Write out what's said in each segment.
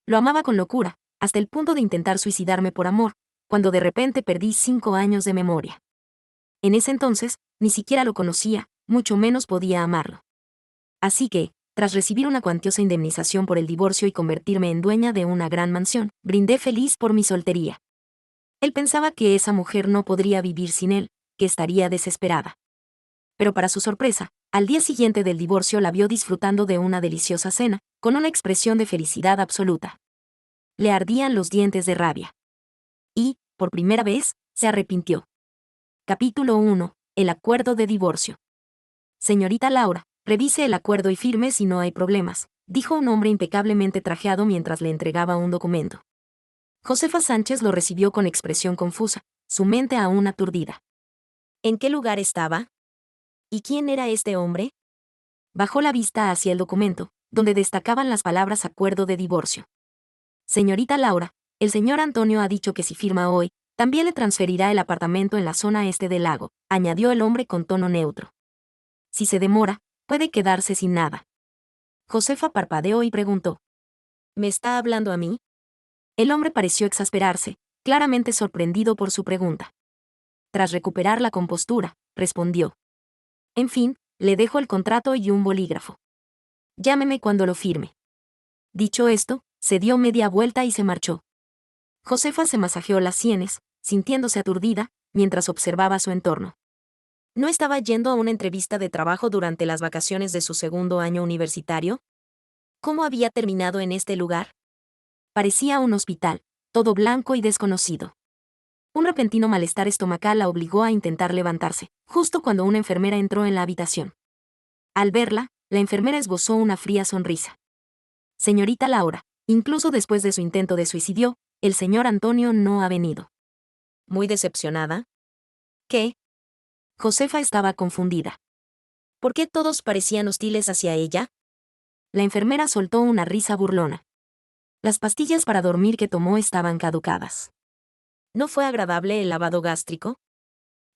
Lo amaba con locura, hasta el punto de intentar suicidarme por amor, cuando de repente perdí 5 años de memoria. En ese entonces, ni siquiera lo conocía, mucho menos podía amarlo. Así que, tras recibir una cuantiosa indemnización por el divorcio y convertirme en dueña de una gran mansión, brindé feliz por mi soltería. Él pensaba que esa mujer no podría vivir sin él, que estaría desesperada. Pero para su sorpresa, al día siguiente del divorcio la vio disfrutando de una deliciosa cena, con una expresión de felicidad absoluta. Le ardían los dientes de rabia. Y, por primera vez, se arrepintió. Capítulo 1. El acuerdo de divorcio. Señorita Laura, revise el acuerdo y firme si no hay problemas, dijo un hombre impecablemente trajeado mientras le entregaba un documento. Josefa Sánchez lo recibió con expresión confusa, su mente aún aturdida. ¿En qué lugar estaba? ¿Y quién era este hombre? Bajó la vista hacia el documento, donde destacaban las palabras acuerdo de divorcio. Señorita Laura, el señor Antonio ha dicho que si firma hoy, también le transferirá el apartamento en la zona este del lago, añadió el hombre con tono neutro. Si se demora, puede quedarse sin nada. Josefa parpadeó y preguntó. ¿Me está hablando a mí? El hombre pareció exasperarse, claramente sorprendido por su pregunta. Tras recuperar la compostura, respondió. En fin, le dejo el contrato y un bolígrafo. Llámeme cuando lo firme. Dicho esto, se dio media vuelta y se marchó. Josefa se masajeó las sienes, sintiéndose aturdida, mientras observaba su entorno. ¿No estaba yendo a una entrevista de trabajo durante las vacaciones de su segundo año universitario? ¿Cómo había terminado en este lugar? Parecía un hospital, todo blanco y desconocido. Un repentino malestar estomacal la obligó a intentar levantarse, justo cuando una enfermera entró en la habitación. Al verla, la enfermera esbozó una fría sonrisa. Señorita Laura, incluso después de su intento de suicidio, el señor Antonio no ha venido. ¿Muy decepcionada? ¿Qué? Josefa estaba confundida. ¿Por qué todos parecían hostiles hacia ella? La enfermera soltó una risa burlona. Las pastillas para dormir que tomó estaban caducadas. ¿No fue agradable el lavado gástrico?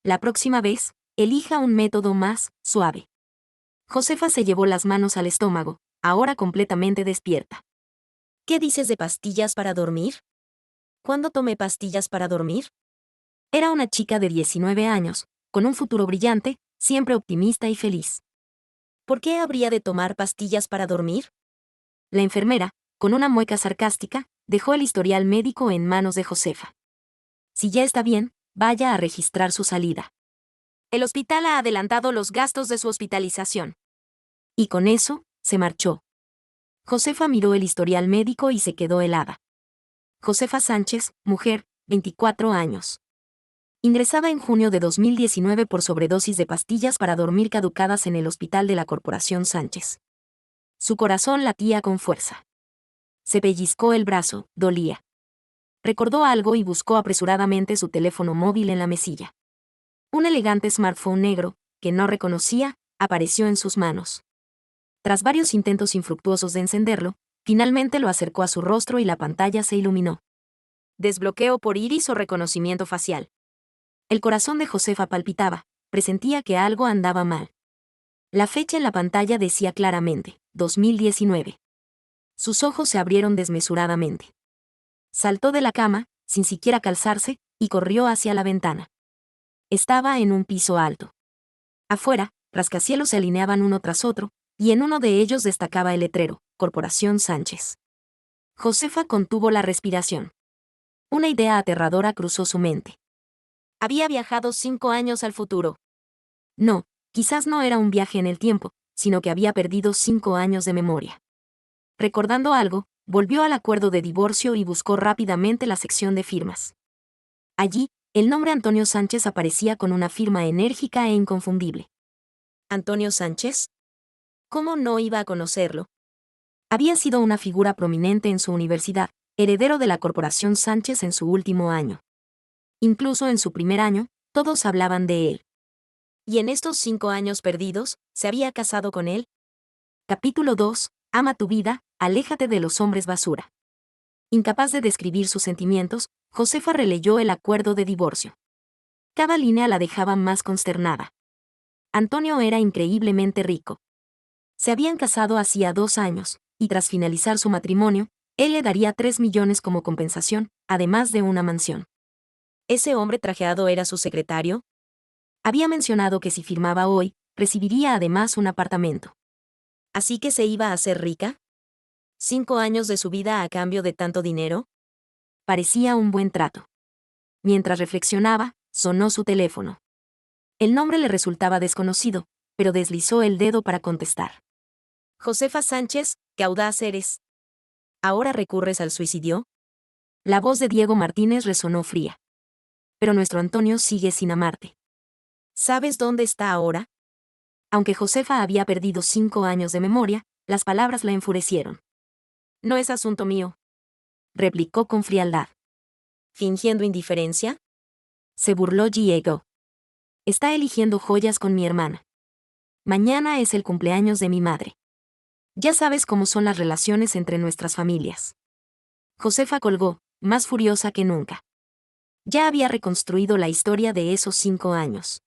La próxima vez, elija un método más suave. Josefa se llevó las manos al estómago, ahora completamente despierta. ¿Qué dices de pastillas para dormir? ¿Cuándo tomé pastillas para dormir? Era una chica de 19 años, con un futuro brillante, siempre optimista y feliz. ¿Por qué habría de tomar pastillas para dormir? La enfermera, con una mueca sarcástica, dejó el historial médico en manos de Josefa. Si ya está bien, vaya a registrar su salida. El hospital ha adelantado los gastos de su hospitalización. Y con eso, se marchó. Josefa miró el historial médico y se quedó helada. Josefa Sánchez, mujer, 24 años. Ingresada en junio de 2019 por sobredosis de pastillas para dormir caducadas en el hospital de la Corporación Sánchez. Su corazón latía con fuerza. Se pellizcó el brazo, dolía. Recordó algo y buscó apresuradamente su teléfono móvil en la mesilla. Un elegante smartphone negro, que no reconocía, apareció en sus manos. Tras varios intentos infructuosos de encenderlo, finalmente lo acercó a su rostro y la pantalla se iluminó. Desbloqueo por iris o reconocimiento facial. El corazón de Josefa palpitaba, presentía que algo andaba mal. La fecha en la pantalla decía claramente, 2019. Sus ojos se abrieron desmesuradamente. Saltó de la cama, sin siquiera calzarse, y corrió hacia la ventana. Estaba en un piso alto. Afuera, rascacielos se alineaban uno tras otro, y en uno de ellos destacaba el letrero, Corporación Sánchez. Josefa contuvo la respiración. Una idea aterradora cruzó su mente. Había viajado 5 años al futuro. No, quizás no era un viaje en el tiempo, sino que había perdido 5 años de memoria. Recordando algo, volvió al acuerdo de divorcio y buscó rápidamente la sección de firmas. Allí, el nombre Antonio Sánchez aparecía con una firma enérgica e inconfundible. ¿Antonio Sánchez? ¿Cómo no iba a conocerlo? Había sido una figura prominente en su universidad, heredero de la Corporación Sánchez en su último año. Incluso en su primer año, todos hablaban de él. ¿Y en estos 5 años perdidos, se había casado con él? Capítulo 2. Ama tu vida, aléjate de los hombres basura. Incapaz de describir sus sentimientos, Josefa releyó el acuerdo de divorcio. Cada línea la dejaba más consternada. Antonio era increíblemente rico. Se habían casado hacía 2 años, y tras finalizar su matrimonio, Él le daría 3 millones como compensación, además de una mansión. ¿Ese hombre trajeado era su secretario? Había mencionado que si firmaba hoy, recibiría además un apartamento. ¿Así que se iba a hacer rica? ¿5 años de su vida a cambio de tanto dinero? Parecía un buen trato. Mientras reflexionaba, sonó su teléfono. El nombre le resultaba desconocido, pero deslizó el dedo para contestar. Josefa Sánchez, qué audaz eres. ¿Ahora recurres al suicidio? La voz de Diego Martínez resonó fría. Pero nuestro Antonio sigue sin amarte. ¿Sabes dónde está ahora? Aunque Josefa había perdido 5 años de memoria, las palabras la enfurecieron. No es asunto mío, replicó con frialdad. ¿Fingiendo indiferencia? Se burló Diego. Está eligiendo joyas con mi hermana. Mañana es el cumpleaños de mi madre. Ya sabes cómo son las relaciones entre nuestras familias. Josefa colgó, más furiosa que nunca. Ya había reconstruido la historia de esos 5 años.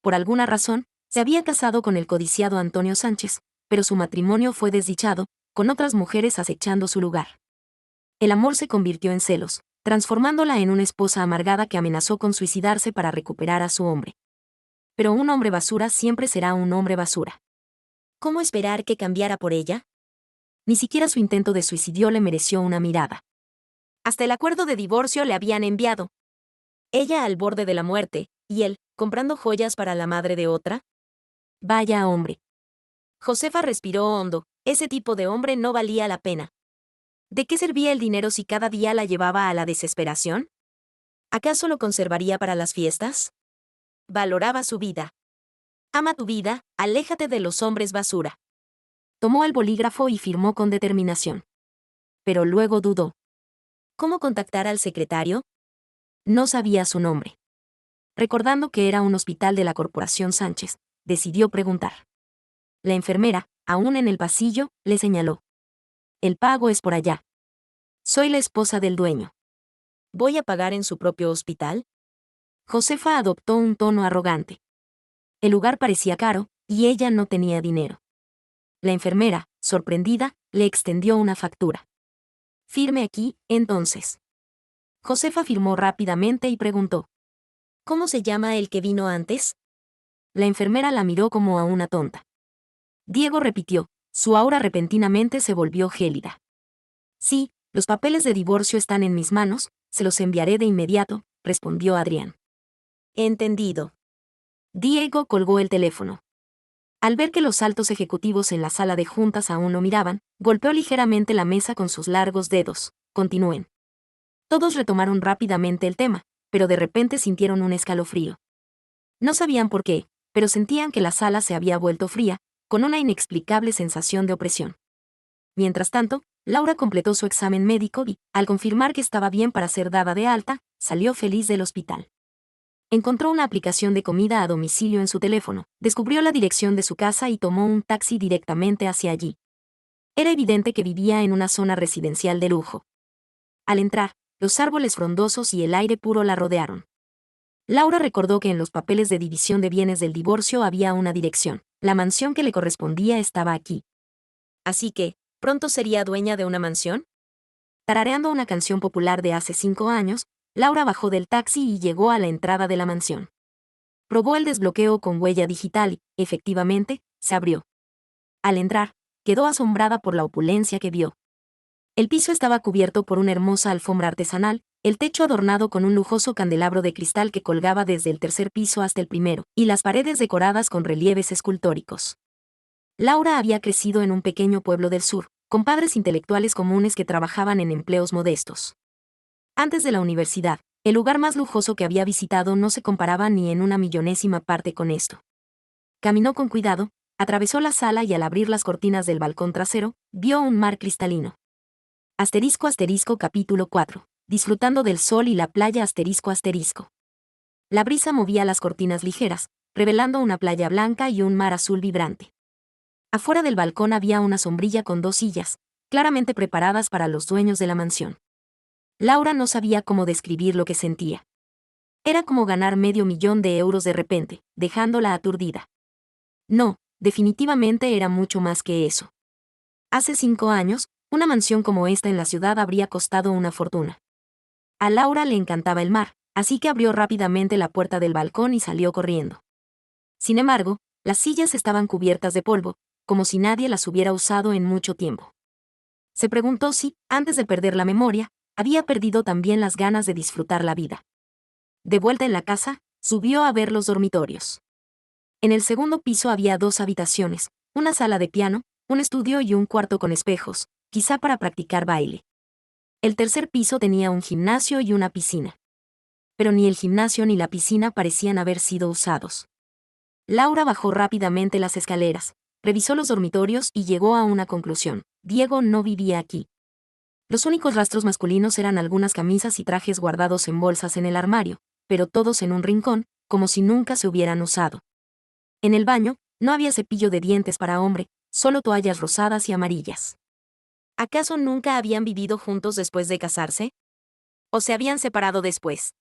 Por alguna razón, se había casado con el codiciado Antonio Sánchez, pero su matrimonio fue desdichado, con otras mujeres acechando su lugar. El amor se convirtió en celos, transformándola en una esposa amargada que amenazó con suicidarse para recuperar a su hombre. Pero un hombre basura siempre será un hombre basura. ¿Cómo esperar que cambiara por ella? Ni siquiera su intento de suicidio le mereció una mirada. Hasta el acuerdo de divorcio le habían enviado. Ella al borde de la muerte, y él, comprando joyas para la madre de otra. Vaya hombre. Josefa respiró hondo, ese tipo de hombre no valía la pena. ¿De qué servía el dinero si cada día la llevaba a la desesperación? ¿Acaso lo conservaría para las fiestas? Valoraba su vida. Ama tu vida, aléjate de los hombres basura. Tomó el bolígrafo y firmó con determinación. Pero luego dudó. ¿Cómo contactar al secretario? No sabía su nombre. Recordando que era un hospital de la Corporación Sánchez, decidió preguntar. La enfermera, aún en el pasillo, le señaló. El pago es por allá. Soy la esposa del dueño. ¿Voy a pagar en su propio hospital? Josefa adoptó un tono arrogante. El lugar parecía caro, y ella no tenía dinero. La enfermera, sorprendida, le extendió una factura. Firme aquí, entonces. Josefa firmó rápidamente y preguntó. ¿Cómo se llama el que vino antes? La enfermera la miró como a una tonta. Diego repitió, su aura repentinamente se volvió gélida. Sí, los papeles de divorcio están en mis manos, se los enviaré de inmediato, respondió Adrián. Entendido. Diego colgó el teléfono. Al ver que los altos ejecutivos en la sala de juntas aún lo miraban, golpeó ligeramente la mesa con sus largos dedos. Continúen. Todos retomaron rápidamente el tema, pero de repente sintieron un escalofrío. No sabían por qué, pero sentían que la sala se había vuelto fría, con una inexplicable sensación de opresión. Mientras tanto, Laura completó su examen médico y, al confirmar que estaba bien para ser dada de alta, salió feliz del hospital. Encontró una aplicación de comida a domicilio en su teléfono, descubrió la dirección de su casa y tomó un taxi directamente hacia allí. Era evidente que vivía en una zona residencial de lujo. Al entrar, los árboles frondosos y el aire puro la rodearon. Laura recordó que en los papeles de división de bienes del divorcio había una dirección. La mansión que le correspondía estaba aquí. Así que, ¿pronto sería dueña de una mansión? Tarareando una canción popular de hace 5 años, Laura bajó del taxi y llegó a la entrada de la mansión. Probó el desbloqueo con huella digital y, efectivamente, se abrió. Al entrar, quedó asombrada por la opulencia que vio. El piso estaba cubierto por una hermosa alfombra artesanal, el techo adornado con un lujoso candelabro de cristal que colgaba desde el tercer piso hasta el primero, y las paredes decoradas con relieves escultóricos. Laura había crecido en un pequeño pueblo del sur, con padres intelectuales comunes que trabajaban en empleos modestos. Antes de la universidad, el lugar más lujoso que había visitado no se comparaba ni en una millonésima parte con esto. Caminó con cuidado, atravesó la sala y al abrir las cortinas del balcón trasero, vio un mar cristalino. Capítulo 4. Disfrutando del sol y la playa ***. La brisa movía las cortinas ligeras, revelando una playa blanca y un mar azul vibrante. Afuera del balcón había una sombrilla con 2 sillas, claramente preparadas para los dueños de la mansión. Laura no sabía cómo describir lo que sentía. Era como ganar $500,000 de repente, dejándola aturdida. No, definitivamente era mucho más que eso. Hace 5 años, Una mansión como esta en la ciudad habría costado una fortuna. A Laura le encantaba el mar, así que abrió rápidamente la puerta del balcón y salió corriendo. Sin embargo, las sillas estaban cubiertas de polvo, como si nadie las hubiera usado en mucho tiempo. Se preguntó si, antes de perder la memoria, había perdido también las ganas de disfrutar la vida. De vuelta en la casa, subió a ver los dormitorios. En el segundo piso había 2 habitaciones, una sala de piano, un estudio y un cuarto con espejos, quizá para practicar baile. El tercer piso tenía un gimnasio y una piscina. Pero ni el gimnasio ni la piscina parecían haber sido usados. Laura bajó rápidamente las escaleras, revisó los dormitorios y llegó a una conclusión: Diego no vivía aquí. Los únicos rastros masculinos eran algunas camisas y trajes guardados en bolsas en el armario, pero todos en un rincón, como si nunca se hubieran usado. En el baño, no había cepillo de dientes para hombre, solo toallas rosadas y amarillas. ¿Acaso nunca habían vivido juntos después de casarse? ¿O se habían separado después?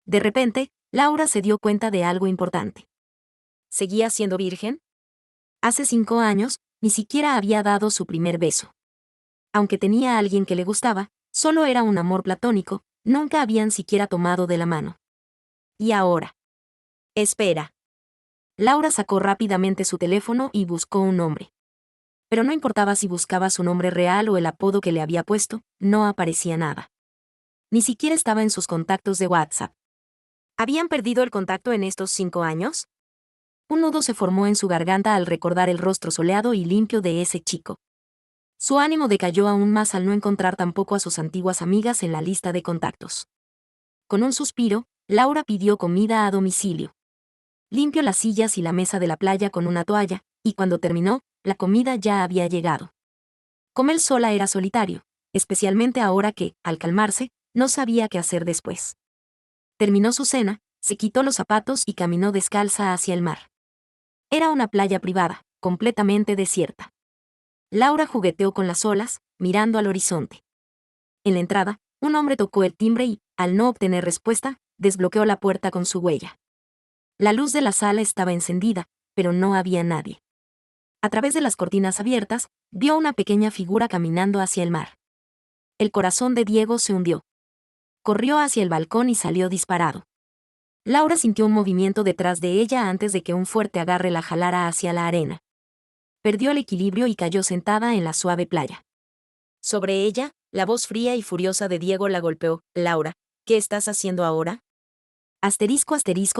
De repente, Laura se dio cuenta de algo importante. ¿Seguía siendo virgen? Hace 5 años, ni siquiera había dado su primer beso. Aunque tenía a alguien que le gustaba, solo era un amor platónico, nunca habían siquiera tomado de la mano. ¿Y ahora? Espera. Laura sacó rápidamente su teléfono y buscó un nombre. Pero no importaba si buscaba su nombre real o el apodo que le había puesto, no aparecía nada. Ni siquiera estaba en sus contactos de WhatsApp. ¿Habían perdido el contacto en estos 5 años? Un nudo se formó en su garganta al recordar el rostro soleado y limpio de ese chico. Su ánimo decayó aún más al no encontrar tampoco a sus antiguas amigas en la lista de contactos. Con un suspiro, Laura pidió comida a domicilio. Limpió las sillas y la mesa de la playa con una toalla, y cuando terminó, la comida ya había llegado. Comer sola era solitario, especialmente ahora que, al calmarse, no sabía qué hacer después. Terminó su cena, se quitó los zapatos y caminó descalza hacia el mar. Era una playa privada, completamente desierta. Laura jugueteó con las olas, mirando al horizonte. En la entrada, un hombre tocó el timbre y, al no obtener respuesta, desbloqueó la puerta con su huella. La luz de la sala estaba encendida, pero no había nadie. A través de las cortinas abiertas, vio una pequeña figura caminando hacia el mar. El corazón de Diego se hundió. Corrió hacia el balcón y salió disparado. Laura sintió un movimiento detrás de ella antes de que un fuerte agarre la jalara hacia la arena. Perdió el equilibrio y cayó sentada en la suave playa. Sobre ella, la voz fría y furiosa de Diego la golpeó. Laura, ¿qué estás haciendo ahora?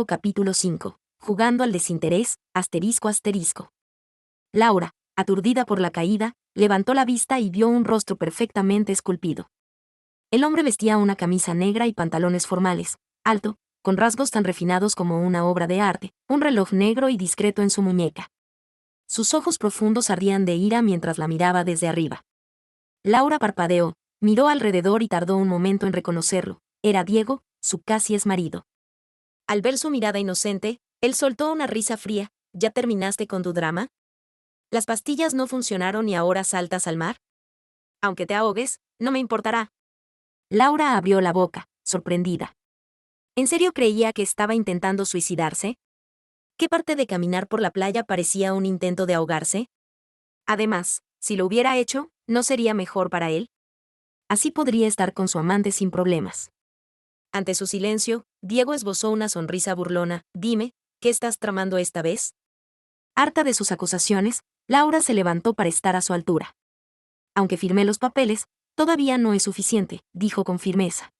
Capítulo 5. Jugando al desinterés, ***. Laura, aturdida por la caída, levantó la vista y vio un rostro perfectamente esculpido. El hombre vestía una camisa negra y pantalones formales, alto, con rasgos tan refinados como una obra de arte, un reloj negro y discreto en su muñeca. Sus ojos profundos ardían de ira mientras la miraba desde arriba. Laura parpadeó, miró alrededor y tardó un momento en reconocerlo. Era Diego, su casi exmarido. Al ver su mirada inocente, él soltó una risa fría. ¿Ya terminaste con tu drama? ¿Las pastillas no funcionaron y ahora saltas al mar? Aunque te ahogues, no me importará. Laura abrió la boca, sorprendida. ¿En serio creía que estaba intentando suicidarse? ¿Qué parte de caminar por la playa parecía un intento de ahogarse? Además, si lo hubiera hecho, ¿no sería mejor para él? Así podría estar con su amante sin problemas. Ante su silencio, Diego esbozó una sonrisa burlona. Dime, ¿qué estás tramando esta vez? Harta de sus acusaciones, Laura se levantó para estar a su altura. Aunque firmé los papeles, todavía no es suficiente, dijo con firmeza.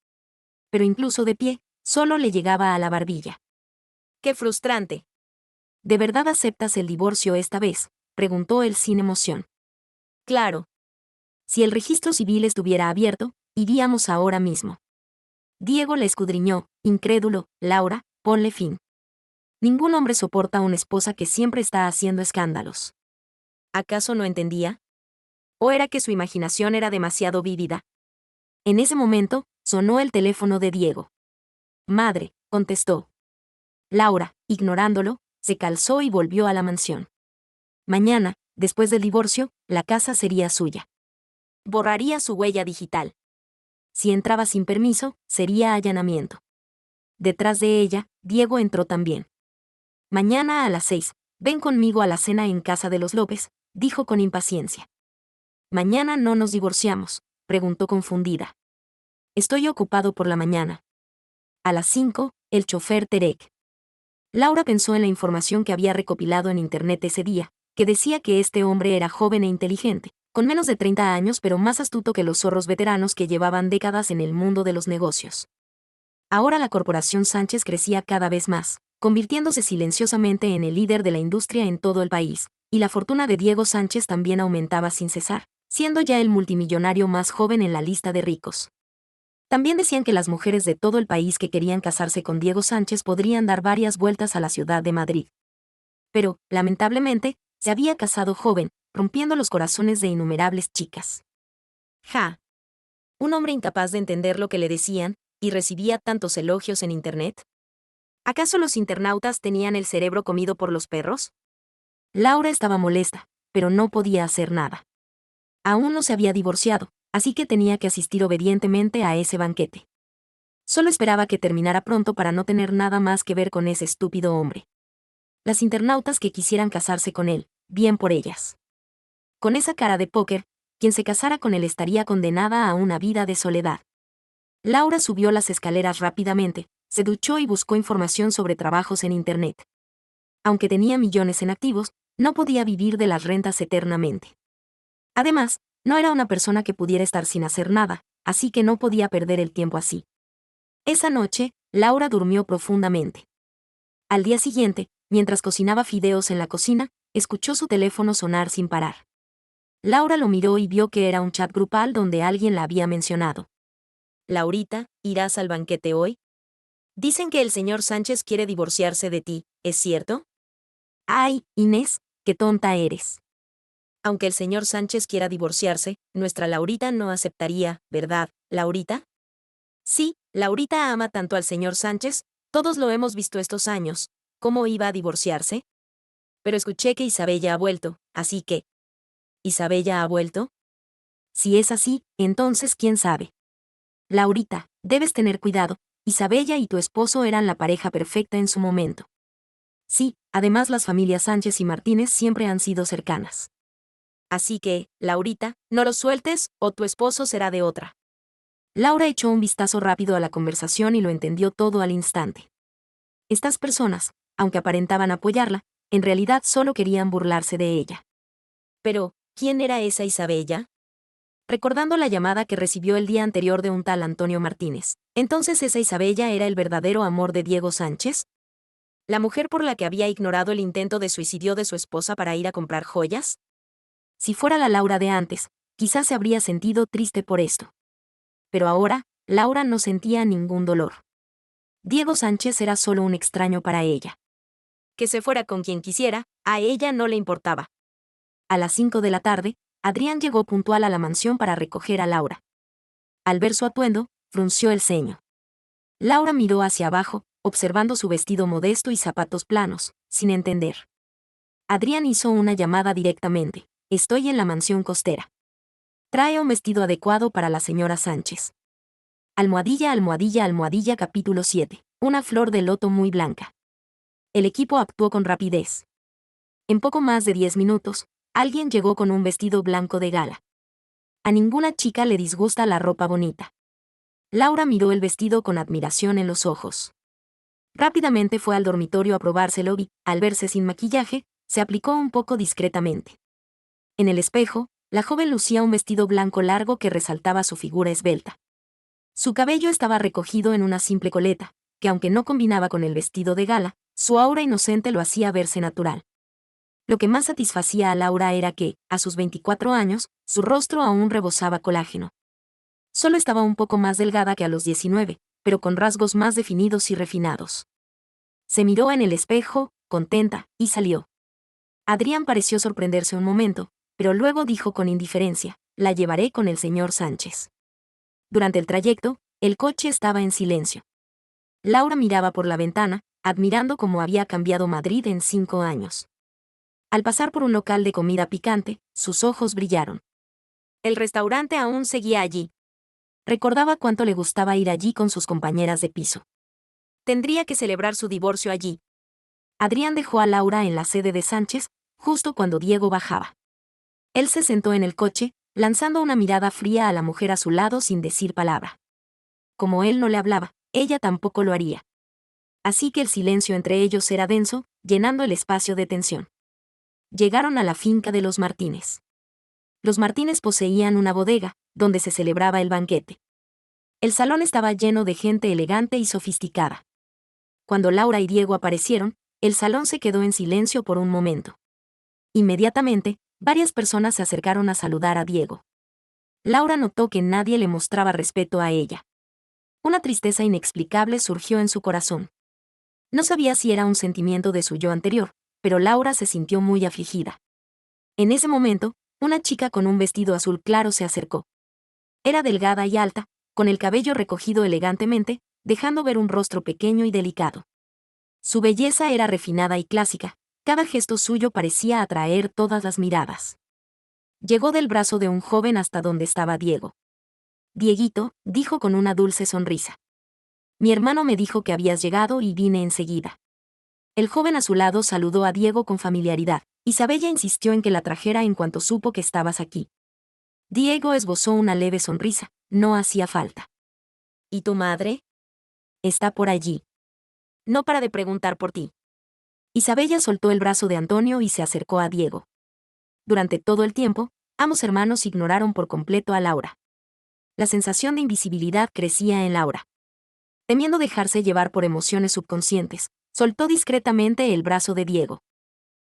Pero incluso de pie, solo le llegaba a la barbilla. ¡Qué frustrante! ¿De verdad aceptas el divorcio esta vez?, preguntó él sin emoción. Claro. Si el registro civil estuviera abierto, iríamos ahora mismo. Diego la escudriñó, incrédulo. Laura, ponle fin. Ningún hombre soporta a una esposa que siempre está haciendo escándalos. ¿Acaso no entendía? ¿O era que su imaginación era demasiado vívida? En ese momento, sonó el teléfono de Diego. Madre, contestó. Laura, ignorándolo, se calzó y volvió a la mansión. Mañana, después del divorcio, la casa sería suya. Borraría su huella digital. Si entraba sin permiso, sería allanamiento. Detrás de ella, Diego entró también. Mañana a las 6, ven conmigo a la cena en casa de los López, dijo con impaciencia. ¿Mañana no nos divorciamos?, preguntó confundida. Estoy ocupado por la mañana. A las 5, el chofer Terek. Laura pensó en la información que había recopilado en internet ese día, que decía que este hombre era joven e inteligente, con menos de 30 años pero más astuto que los zorros veteranos que llevaban décadas en el mundo de los negocios. Ahora la corporación Sánchez crecía cada vez más, convirtiéndose silenciosamente en el líder de la industria en todo el país, y la fortuna de Diego Sánchez también aumentaba sin cesar, siendo ya el multimillonario más joven en la lista de ricos. También decían que las mujeres de todo el país que querían casarse con Diego Sánchez podrían dar varias vueltas a la ciudad de Madrid. Pero, lamentablemente, se había casado joven, rompiendo los corazones de innumerables chicas. Ja. Un hombre incapaz de entender lo que le decían, y recibía tantos elogios en internet. ¿Acaso los internautas tenían el cerebro comido por los perros? Laura estaba molesta, pero no podía hacer nada. Aún no se había divorciado, así que tenía que asistir obedientemente a ese banquete. Solo esperaba que terminara pronto para no tener nada más que ver con ese estúpido hombre. Las internautas que quisieran casarse con él, bien por ellas. Con esa cara de póker, quien se casara con él estaría condenada a una vida de soledad. Laura subió las escaleras rápidamente, se duchó y buscó información sobre trabajos en internet. Aunque tenía millones en activos, no podía vivir de las rentas eternamente. Además, no era una persona que pudiera estar sin hacer nada, así que no podía perder el tiempo así. Esa noche, Laura durmió profundamente. Al día siguiente, mientras cocinaba fideos en la cocina, escuchó su teléfono sonar sin parar. Laura lo miró y vio que era un chat grupal donde alguien la había mencionado. Laurita, ¿irás al banquete hoy? Dicen que el señor Sánchez quiere divorciarse de ti, ¿es cierto? Ay, Inés, qué tonta eres. Aunque el señor Sánchez quiera divorciarse, nuestra Laurita no aceptaría, ¿verdad, Laurita? Sí, Laurita ama tanto al señor Sánchez, todos lo hemos visto estos años. ¿Cómo iba a divorciarse? Pero escuché que Isabella ha vuelto, así que... ¿Isabella ha vuelto? Si es así, entonces quién sabe. Laurita, debes tener cuidado, Isabella y tu esposo eran la pareja perfecta en su momento. Sí, además las familias Sánchez y Martínez siempre han sido cercanas. Así que, Laurita, no lo sueltes, o tu esposo será de otra. Laura echó un vistazo rápido a la conversación y lo entendió todo al instante. Estas personas, aunque aparentaban apoyarla, en realidad solo querían burlarse de ella. Pero, ¿quién era esa Isabella? Recordando la llamada que recibió el día anterior de un tal Antonio Martínez, ¿entonces esa Isabella era el verdadero amor de Diego Sánchez? ¿La mujer por la que había ignorado el intento de suicidio de su esposa para ir a comprar joyas? Si fuera la Laura de antes, quizás se habría sentido triste por esto. Pero ahora, Laura no sentía ningún dolor. Diego Sánchez era solo un extraño para ella. Que se fuera con quien quisiera, a ella no le importaba. A las 5 de la tarde, Adrián llegó puntual a la mansión para recoger a Laura. Al ver su atuendo, frunció el ceño. Laura miró hacia abajo, observando su vestido modesto y zapatos planos, sin entender. Adrián hizo una llamada directamente. Estoy en la mansión costera. Trae un vestido adecuado para la señora Sánchez. Almohadilla, almohadilla, almohadilla. Capítulo 7. Una flor de loto muy blanca. El equipo actuó con rapidez. En poco más de 10 minutos, alguien llegó con un vestido blanco de gala. A ninguna chica le disgusta la ropa bonita. Laura miró el vestido con admiración en los ojos. Rápidamente fue al dormitorio a probárselo y, al verse sin maquillaje, se aplicó un poco discretamente. En el espejo, la joven lucía un vestido blanco largo que resaltaba su figura esbelta. Su cabello estaba recogido en una simple coleta, que aunque no combinaba con el vestido de gala, su aura inocente lo hacía verse natural. Lo que más satisfacía a Laura era que, a sus 24 años, su rostro aún rebosaba colágeno. Solo estaba un poco más delgada que a los 19, pero con rasgos más definidos y refinados. Se miró en el espejo, contenta, y salió. Adrián pareció sorprenderse un momento, pero luego dijo con indiferencia, la llevaré con el señor Sánchez. Durante el trayecto, el coche estaba en silencio. Laura miraba por la ventana, admirando cómo había cambiado Madrid en 5 años. Al pasar por un local de comida picante, sus ojos brillaron. El restaurante aún seguía allí. Recordaba cuánto le gustaba ir allí con sus compañeras de piso. Tendría que celebrar su divorcio allí. Adrián dejó a Laura en la sede de Sánchez, justo cuando Diego bajaba. Él se sentó en el coche, lanzando una mirada fría a la mujer a su lado sin decir palabra. Como él no le hablaba, ella tampoco lo haría. Así que el silencio entre ellos era denso, llenando el espacio de tensión. Llegaron a la finca de los Martínez. Los Martínez poseían una bodega, donde se celebraba el banquete. El salón estaba lleno de gente elegante y sofisticada. Cuando Laura y Diego aparecieron, el salón se quedó en silencio por un momento. Inmediatamente, varias personas se acercaron a saludar a Diego. Laura notó que nadie le mostraba respeto a ella. Una tristeza inexplicable surgió en su corazón. No sabía si era un sentimiento de su yo anterior, pero Laura se sintió muy afligida. En ese momento, una chica con un vestido azul claro se acercó. Era delgada y alta, con el cabello recogido elegantemente, dejando ver un rostro pequeño y delicado. Su belleza era refinada y clásica, cada gesto suyo parecía atraer todas las miradas. Llegó del brazo de un joven hasta donde estaba Diego. Dieguito, dijo con una dulce sonrisa. Mi hermano me dijo que habías llegado y vine enseguida. El joven a su lado saludó a Diego con familiaridad. Isabella insistió en que la trajera en cuanto supo que estabas aquí. Diego esbozó una leve sonrisa, no hacía falta. ¿Y tu madre? Está por allí. No para de preguntar por ti. Isabella soltó el brazo de Antonio y se acercó a Diego. Durante todo el tiempo, ambos hermanos ignoraron por completo a Laura. La sensación de invisibilidad crecía en Laura. Temiendo dejarse llevar por emociones subconscientes, soltó discretamente el brazo de Diego.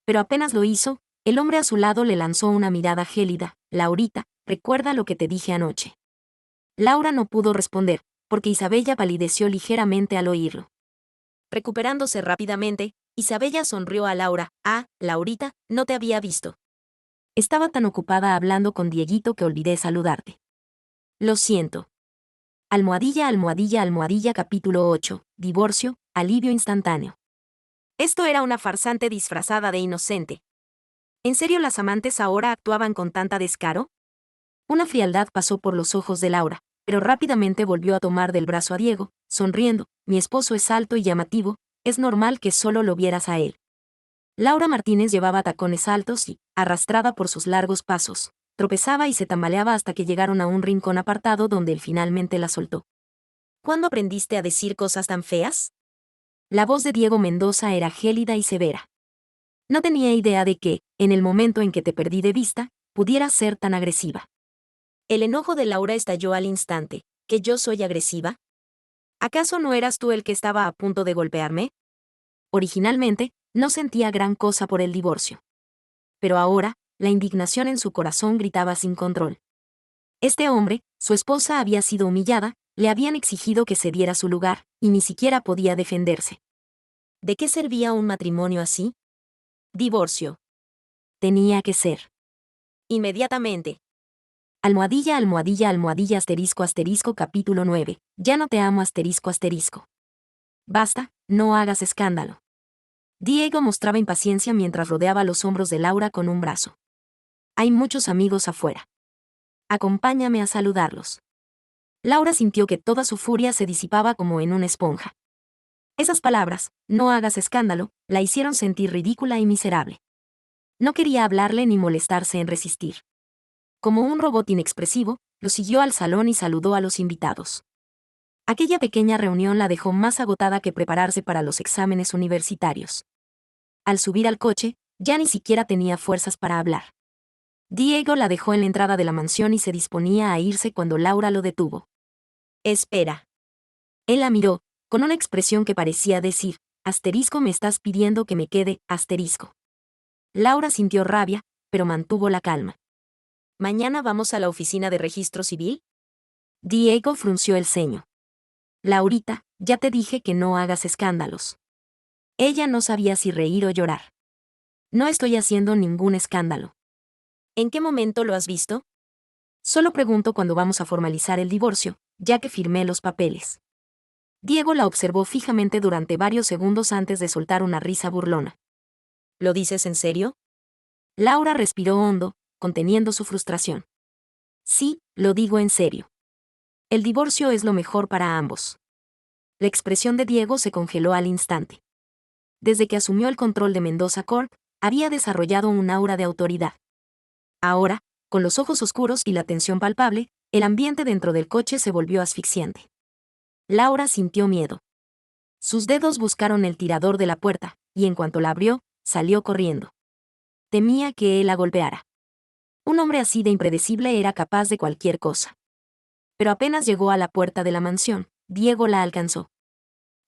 Pero apenas lo hizo, el hombre a su lado le lanzó una mirada gélida. Laurita, recuerda lo que te dije anoche. Laura no pudo responder, porque Isabella palideció ligeramente al oírlo. Recuperándose rápidamente, Isabella sonrió a Laura. Ah, Laurita, no te había visto. Estaba tan ocupada hablando con Dieguito que olvidé saludarte. Lo siento. Almohadilla, almohadilla, almohadilla. Capítulo 8. Divorcio, alivio instantáneo. Esto era una farsante disfrazada de inocente. ¿En serio las amantes ahora actuaban con tanta descaro? Una frialdad pasó por los ojos de Laura, pero rápidamente volvió a tomar del brazo a Diego, sonriendo. Mi esposo es alto y llamativo, es normal que solo lo vieras a él. Laura Martínez llevaba tacones altos y, arrastrada por sus largos pasos, tropezaba y se tambaleaba hasta que llegaron a un rincón apartado donde él finalmente la soltó. ¿Cuándo aprendiste a decir cosas tan feas? La voz de Diego Mendoza era gélida y severa. No tenía idea de que, en el momento en que te perdí de vista, pudiera ser tan agresiva. El enojo de Laura estalló al instante. ¿Que yo soy agresiva? ¿Acaso no eras tú el que estaba a punto de golpearme? Originalmente, no sentía gran cosa por el divorcio. Pero ahora, la indignación en su corazón gritaba sin control. Este hombre, su esposa había sido humillada, le habían exigido que cediera su lugar, y ni siquiera podía defenderse. ¿De qué servía un matrimonio así? Divorcio. Tenía que ser. Inmediatamente. Almohadilla, almohadilla, almohadilla, asterisco, asterisco, capítulo 9. Ya no te amo, asterisco, asterisco. Basta, no hagas escándalo. Diego mostraba impaciencia mientras rodeaba los hombros de Laura con un brazo. Hay muchos amigos afuera. Acompáñame a saludarlos. Laura sintió que toda su furia se disipaba como en una esponja. Esas palabras, no hagas escándalo, la hicieron sentir ridícula y miserable. No quería hablarle ni molestarse en resistir. Como un robot inexpresivo, lo siguió al salón y saludó a los invitados. Aquella pequeña reunión la dejó más agotada que prepararse para los exámenes universitarios. Al subir al coche, ya ni siquiera tenía fuerzas para hablar. Diego la dejó en la entrada de la mansión y se disponía a irse cuando Laura lo detuvo. Espera. Él la miró, con una expresión que parecía decir, asterisco, me estás pidiendo que me quede, asterisco. Laura sintió rabia, pero mantuvo la calma. ¿Mañana vamos a la oficina de registro civil? Diego frunció el ceño. Laurita, ya te dije que no hagas escándalos. Ella no sabía si reír o llorar. No estoy haciendo ningún escándalo. ¿En qué momento lo has visto? Solo pregunto cuando vamos a formalizar el divorcio, ya que firmé los papeles. Diego la observó fijamente durante varios segundos antes de soltar una risa burlona. ¿Lo dices en serio? Laura respiró hondo, conteniendo su frustración. Sí, lo digo en serio. El divorcio es lo mejor para ambos. La expresión de Diego se congeló al instante. Desde que asumió el control de Mendoza Corp, había desarrollado un aura de autoridad. Ahora, Con los ojos oscuros y la tensión palpable, el ambiente dentro del coche se volvió asfixiante. Laura sintió miedo. Sus dedos buscaron el tirador de la puerta, y en cuanto la abrió, salió corriendo. Temía que él la golpeara. Un hombre así de impredecible era capaz de cualquier cosa. Pero apenas llegó a la puerta de la mansión, Diego la alcanzó.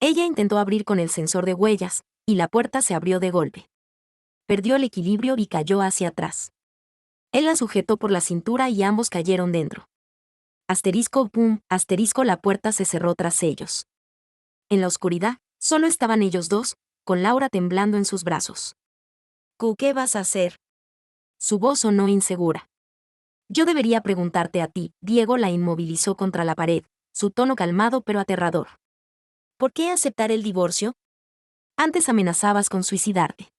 Ella intentó abrir con el sensor de huellas, y la puerta se abrió de golpe. Perdió el equilibrio y cayó hacia atrás. Él la sujetó por la cintura y ambos cayeron dentro. Asterisco boom, asterisco la puerta se cerró tras ellos. En la oscuridad, solo estaban ellos dos, con Laura temblando en sus brazos. ¿Qué vas a hacer? Su voz sonó insegura. Yo debería preguntarte a ti. Diego la inmovilizó contra la pared, su tono calmado pero aterrador. ¿Por qué aceptar el divorcio? Antes amenazabas con suicidarte.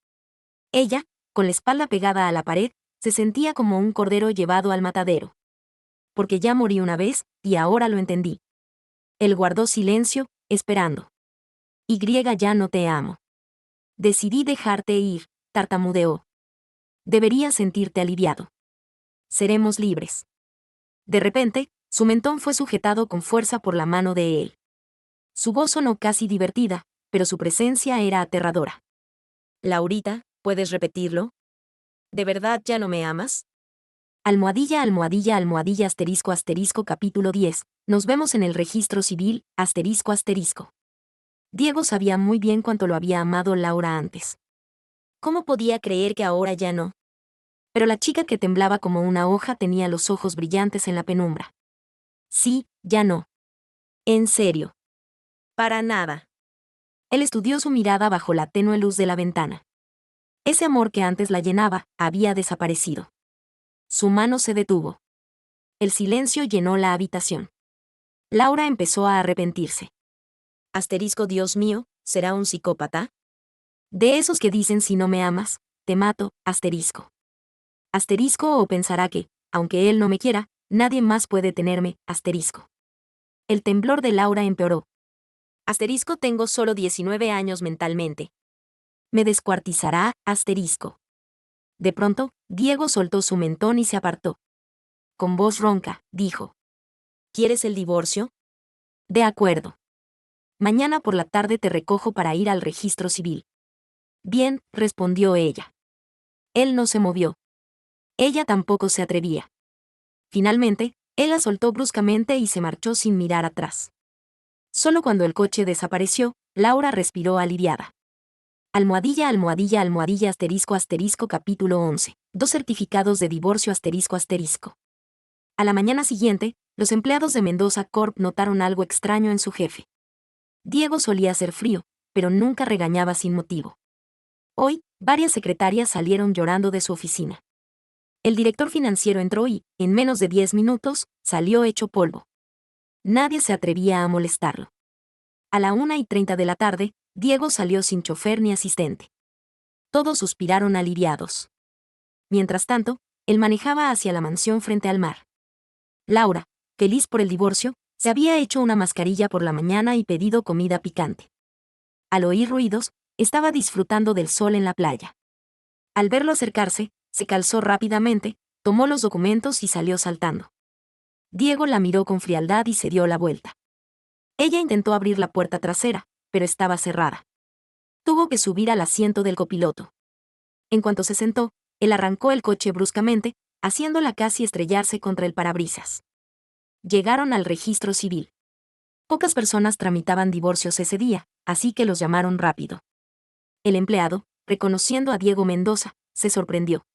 Ella, con la espalda pegada a la pared, se sentía como un cordero llevado al matadero. Porque ya morí una vez, y ahora lo entendí. Él guardó silencio, esperando. Y ya no te amo. Decidí dejarte ir, tartamudeó. Deberías sentirte aliviado. Seremos libres. De repente, su mentón fue sujetado con fuerza por la mano de él. Su voz sonó casi divertida, pero su presencia era aterradora. Laurita, ¿puedes repetirlo? ¿De verdad ya no me amas? Almohadilla, almohadilla, almohadilla, asterisco, asterisco, capítulo 10. Nos vemos en el registro civil, asterisco, asterisco. Diego sabía muy bien cuánto lo había amado Laura antes. ¿Cómo podía creer que ahora ya no? Pero la chica que temblaba como una hoja tenía los ojos brillantes en la penumbra. Sí, ya no. En serio. Para nada. Él estudió su mirada bajo la tenue luz de la ventana. Ese amor que antes la llenaba, había desaparecido. Su mano se detuvo. El silencio llenó la habitación. Laura empezó a arrepentirse. Asterisco, Dios mío, ¿será un psicópata? De esos que dicen si no me amas, te mato, asterisco. Asterisco o pensará que, aunque él no me quiera, nadie más puede tenerme, asterisco. El temblor de Laura empeoró. Asterisco, tengo solo 19 años mentalmente. Me descuartizará, asterisco. De pronto, Diego soltó su mentón y se apartó. Con voz ronca, dijo. ¿Quieres el divorcio? De acuerdo. Mañana por la tarde te recojo para ir al registro civil. Bien, respondió ella. Él no se movió. Ella tampoco se atrevía. Finalmente, él la soltó bruscamente y se marchó sin mirar atrás. Solo cuando el coche desapareció, Laura respiró aliviada. Almohadilla, almohadilla, almohadilla, asterisco, asterisco, capítulo 11. 2 certificados de divorcio, asterisco, asterisco. A la mañana siguiente, los empleados de Mendoza Corp notaron algo extraño en su jefe. Diego solía ser frío, pero nunca regañaba sin motivo. Hoy, varias secretarias salieron llorando de su oficina. El director financiero entró y, en menos de 10 minutos, salió hecho polvo. Nadie se atrevía a molestarlo. A la 1:30 de la tarde, Diego salió sin chofer ni asistente. Todos suspiraron aliviados. Mientras tanto, él manejaba hacia la mansión frente al mar. Laura, feliz por el divorcio, se había hecho una mascarilla por la mañana y pedido comida picante. Al oír ruidos, estaba disfrutando del sol en la playa. Al verlo acercarse, se calzó rápidamente, tomó los documentos y salió saltando. Diego la miró con frialdad y se dio la vuelta. Ella intentó abrir la puerta trasera, pero estaba cerrada. Tuvo que subir al asiento del copiloto. En cuanto se sentó, él arrancó el coche bruscamente, haciéndola casi estrellarse contra el parabrisas. Llegaron al registro civil. Pocas personas tramitaban divorcios ese día, así que los llamaron rápido. El empleado, reconociendo a Diego Mendoza, se sorprendió.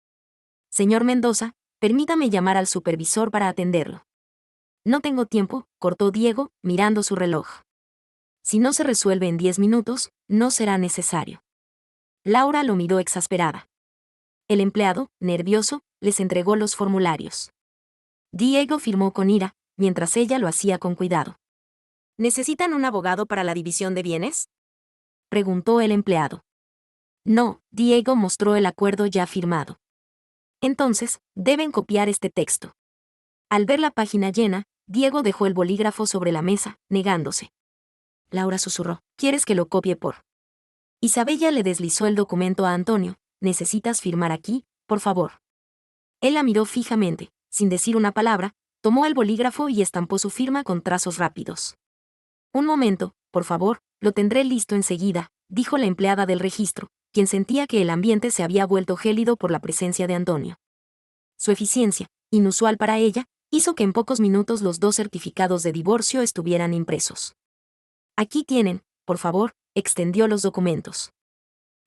Señor Mendoza, permítame llamar al supervisor para atenderlo. No tengo tiempo, cortó Diego, mirando su reloj. Si no se resuelve en 10 minutos, no será necesario. Laura lo miró exasperada. El empleado, nervioso, les entregó los formularios. Diego firmó con ira, mientras ella lo hacía con cuidado. ¿Necesitan un abogado para la división de bienes? Preguntó el empleado. No, Diego mostró el acuerdo ya firmado. Entonces, deben copiar este texto. Al ver la página llena, Diego dejó el bolígrafo sobre la mesa, negándose. Laura susurró, ¿quieres que lo copie por? Isabella le deslizó el documento a Antonio, ¿necesitas firmar aquí, por favor? Él la miró fijamente, sin decir una palabra, tomó el bolígrafo y estampó su firma con trazos rápidos. Un momento, por favor, lo tendré listo enseguida, dijo la empleada del registro, quien sentía que el ambiente se había vuelto gélido por la presencia de Antonio. Su eficiencia, inusual para ella, hizo que en pocos minutos los 2 certificados de divorcio estuvieran impresos. Aquí tienen, por favor, extendió los documentos.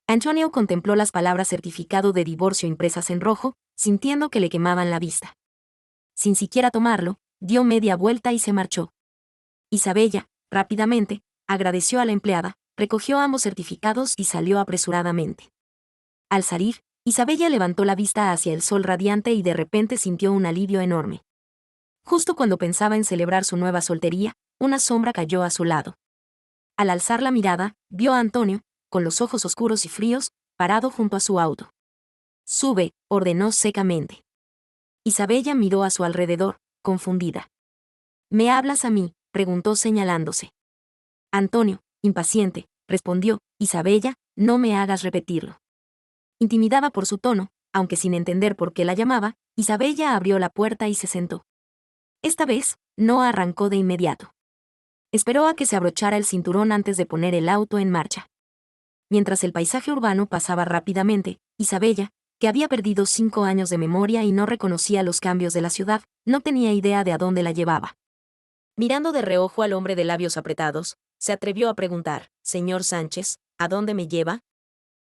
Antonio contempló las palabras certificado de divorcio impresas en rojo, sintiendo que le quemaban la vista. Sin siquiera tomarlo, dio media vuelta y se marchó. Isabella, rápidamente, agradeció a la empleada, recogió ambos certificados y salió apresuradamente. Al salir, Isabella levantó la vista hacia el sol radiante y de repente sintió un alivio enorme. Justo cuando pensaba en celebrar su nueva soltería, una sombra cayó a su lado. Al alzar la mirada, vio a Antonio, con los ojos oscuros y fríos, parado junto a su auto. «Sube», ordenó secamente. Isabella miró a su alrededor, confundida. «¿Me hablas a mí?», preguntó señalándose. Antonio, impaciente, respondió, «Isabella, no me hagas repetirlo». Intimidada por su tono, aunque sin entender por qué la llamaba, Isabella abrió la puerta y se sentó. Esta vez, no arrancó de inmediato. Esperó a que se abrochara el cinturón antes de poner el auto en marcha. Mientras el paisaje urbano pasaba rápidamente, Isabella, que había perdido 5 años de memoria y no reconocía los cambios de la ciudad, no tenía idea de a dónde la llevaba. Mirando de reojo al hombre de labios apretados, se atrevió a preguntar, «Señor Sánchez, ¿a dónde me lleva?».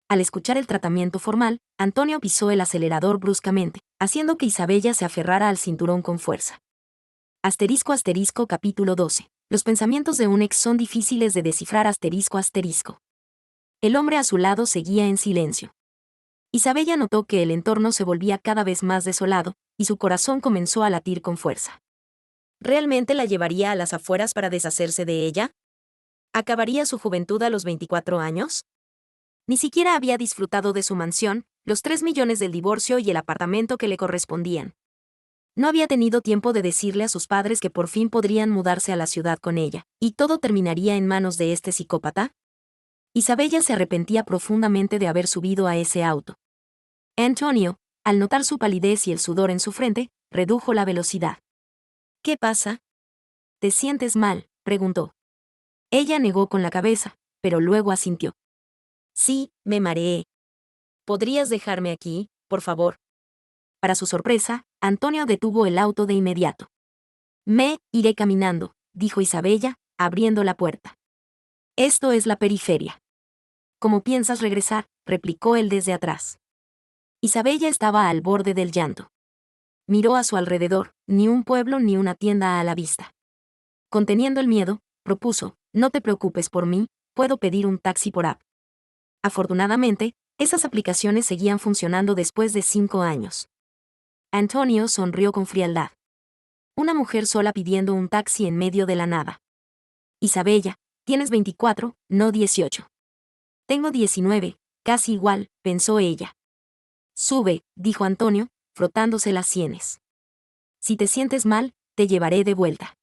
Al escuchar el tratamiento formal, Antonio pisó el acelerador bruscamente, haciendo que Isabella se aferrara al cinturón con fuerza. Capítulo 12. Los pensamientos de un ex son difíciles de descifrar. El hombre a su lado seguía en silencio. Isabella notó que el entorno se volvía cada vez más desolado, y su corazón comenzó a latir con fuerza. ¿Realmente la llevaría a las afueras para deshacerse de ella? ¿Acabaría su juventud a los 24 años? Ni siquiera había disfrutado de su mansión, los 3 millones del divorcio y el apartamento que le correspondían. No había tenido tiempo de decirle a sus padres que por fin podrían mudarse a la ciudad con ella, y todo terminaría en manos de este psicópata. Isabella se arrepentía profundamente de haber subido a ese auto. Antonio, al notar su palidez y el sudor en su frente, redujo la velocidad. «¿Qué pasa? ¿Te sientes mal?», preguntó. Ella negó con la cabeza, pero luego asintió. «Sí, me mareé. ¿Podrías dejarme aquí, por favor?». Para su sorpresa, Antonio detuvo el auto de inmediato. «Me iré caminando», dijo Isabella, abriendo la puerta. «Esto es la periferia». «¿Cómo piensas regresar?», replicó él desde atrás. Isabella estaba al borde del llanto. Miró a su alrededor, ni un pueblo ni una tienda a la vista. Conteniendo el miedo, propuso, «No te preocupes por mí, puedo pedir un taxi por app». Afortunadamente, esas aplicaciones seguían funcionando después de 5 años. Antonio sonrió con frialdad. Una mujer sola pidiendo un taxi en medio de la nada. «Isabella, tienes 24, no 18. Tengo 19, casi igual», pensó ella. «Sube», dijo Antonio, frotándose las sienes. «Si te sientes mal, te llevaré de vuelta».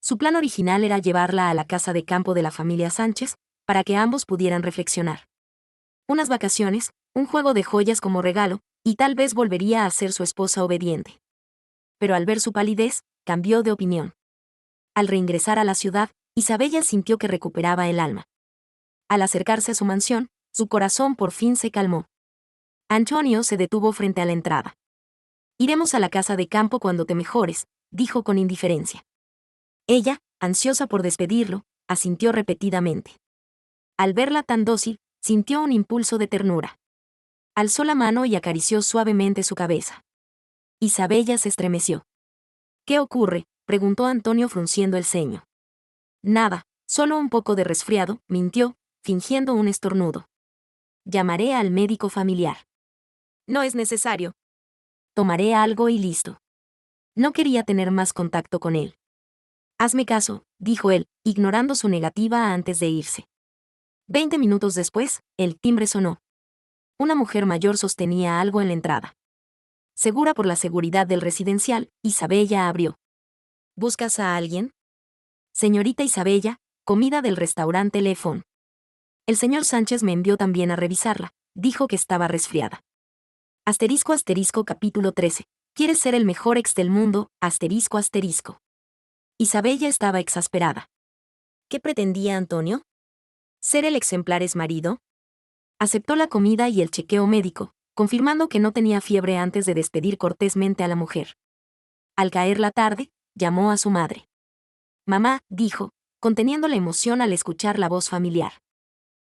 Su plan original era llevarla a la casa de campo de la familia Sánchez, para que ambos pudieran reflexionar. Unas vacaciones, un juego de joyas como regalo, y tal vez volvería a ser su esposa obediente. Pero al ver su palidez, cambió de opinión. Al reingresar a la ciudad, Isabella sintió que recuperaba el alma. Al acercarse a su mansión, su corazón por fin se calmó. Antonio se detuvo frente a la entrada. «Iremos a la casa de campo cuando te mejores», dijo con indiferencia. Ella, ansiosa por despedirlo, asintió repetidamente. Al verla tan dócil, sintió un impulso de ternura. Alzó la mano y acarició suavemente su cabeza. Isabella se estremeció. «¿Qué ocurre?», preguntó Antonio frunciendo el ceño. «Nada, solo un poco de resfriado», mintió, fingiendo un estornudo. «Llamaré al médico familiar». «No es necesario. Tomaré algo y listo». No quería tener más contacto con él. «Hazme caso», dijo él, ignorando su negativa antes de irse. 20 minutos después, el timbre sonó. Una mujer mayor sostenía algo en la entrada. Segura por la seguridad del residencial, Isabella abrió. «¿Buscas a alguien?». «Señorita Isabella, comida del restaurante Le Fon». «El señor Sánchez me envió también a revisarla», dijo que estaba resfriada. Asterisco asterisco capítulo 13. ¿Quieres ser el mejor ex del mundo? Asterisco asterisco. Isabella estaba exasperada. ¿Qué pretendía Antonio? ¿Ser el exemplar ex marido? Aceptó la comida y el chequeo médico, confirmando que no tenía fiebre antes de despedir cortésmente a la mujer. Al caer la tarde, llamó a su madre. Mamá, dijo, conteniendo la emoción al escuchar la voz familiar.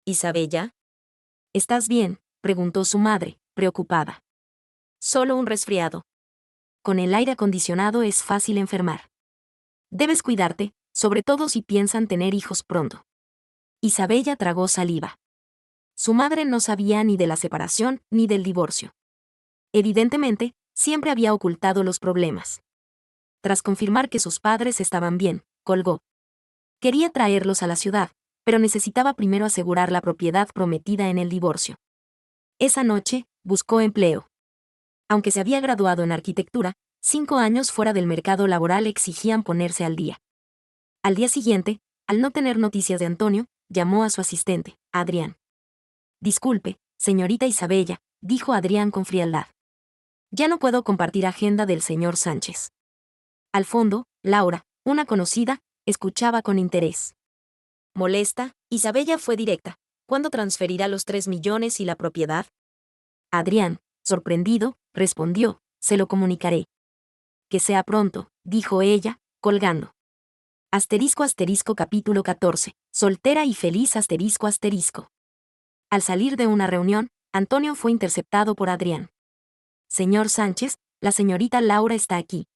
Isabella. ¿Estás bien?, preguntó su madre, preocupada. Solo un resfriado. Con el aire acondicionado es fácil enfermar. Debes cuidarte, sobre todo si piensan tener hijos pronto. Isabella tragó saliva. Su madre no sabía ni de la separación ni del divorcio. Evidentemente, siempre había ocultado los problemas. Tras confirmar que sus padres estaban bien, colgó. Quería traerlos a la ciudad, pero necesitaba primero asegurar la propiedad prometida en el divorcio. Esa noche, buscó empleo. Aunque se había graduado en arquitectura, 5 años fuera del mercado laboral exigían ponerse al día. Al día siguiente, al no tener noticias de Antonio, llamó a su asistente, Adrián. Disculpe, señorita Isabella, dijo Adrián con frialdad. Ya no puedo compartir agenda del señor Sánchez. Al fondo, Laura, una conocida, escuchaba con interés. Molesta, Isabella fue directa. ¿Cuándo transferirá los 3 millones y la propiedad? Adrián, sorprendido, respondió, se lo comunicaré. Que sea pronto, dijo ella, colgando. Asterisco asterisco capítulo 14. Soltera y feliz asterisco asterisco. Al salir de una reunión, Antonio fue interceptado por Adrián. Señor Sánchez, la señorita Laura está aquí.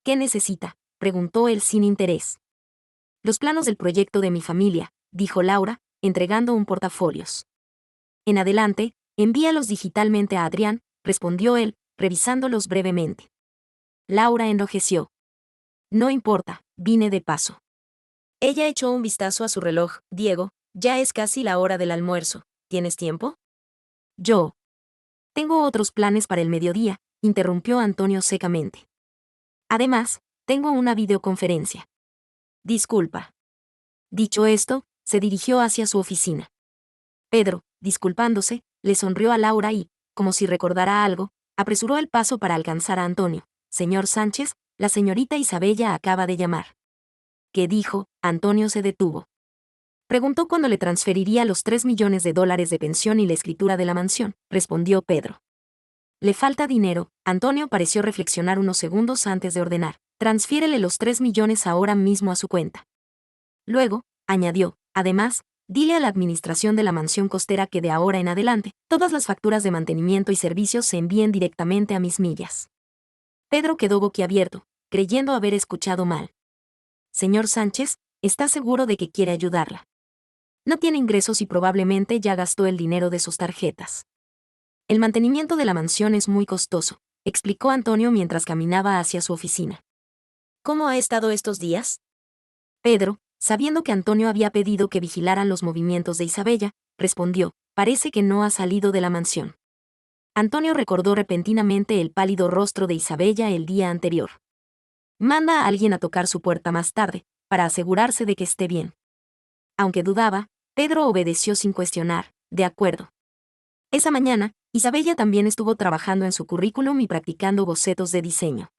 ¿Qué necesita?, preguntó él sin interés. Los planos del proyecto de mi familia, dijo Laura, entregando un portafolios. En adelante, envíalos digitalmente a Adrián, respondió él, revisándolos brevemente. Laura enrojeció. No importa, vine de paso. Ella echó un vistazo a su reloj. Diego, ya es casi la hora del almuerzo. ¿Tienes tiempo? Yo. Tengo otros planes para el mediodía, interrumpió Antonio secamente. Además, tengo una videoconferencia. Disculpa. Dicho esto, se dirigió hacia su oficina. Pedro, disculpándose, le sonrió a Laura y, como si recordara algo, apresuró el paso para alcanzar a Antonio. Señor Sánchez, la señorita Isabella acaba de llamar. ¿Qué dijo? Antonio se detuvo. Preguntó cuándo le transferiría los 3 millones de dólares de pensión y la escritura de la mansión, respondió Pedro. Le falta dinero. Antonio pareció reflexionar unos segundos antes de ordenar. Transfiérele los 3 millones ahora mismo a su cuenta. Luego, añadió, además, dile a la administración de la mansión costera que de ahora en adelante, todas las facturas de mantenimiento y servicios se envíen directamente a mis millas. Pedro quedó boquiabierto, creyendo haber escuchado mal. Señor Sánchez, ¿está seguro de que quiere ayudarla? No tiene ingresos y probablemente ya gastó el dinero de sus tarjetas. El mantenimiento de la mansión es muy costoso, explicó Antonio mientras caminaba hacia su oficina. ¿Cómo ha estado estos días? Pedro, sabiendo que Antonio había pedido que vigilaran los movimientos de Isabella, respondió, parece que no ha salido de la mansión. Antonio recordó repentinamente el pálido rostro de Isabella el día anterior. Manda a alguien a tocar su puerta más tarde, para asegurarse de que esté bien. Aunque dudaba, Pedro obedeció sin cuestionar, de acuerdo. Esa mañana, Isabella también estuvo trabajando en su currículum y practicando bocetos de diseño.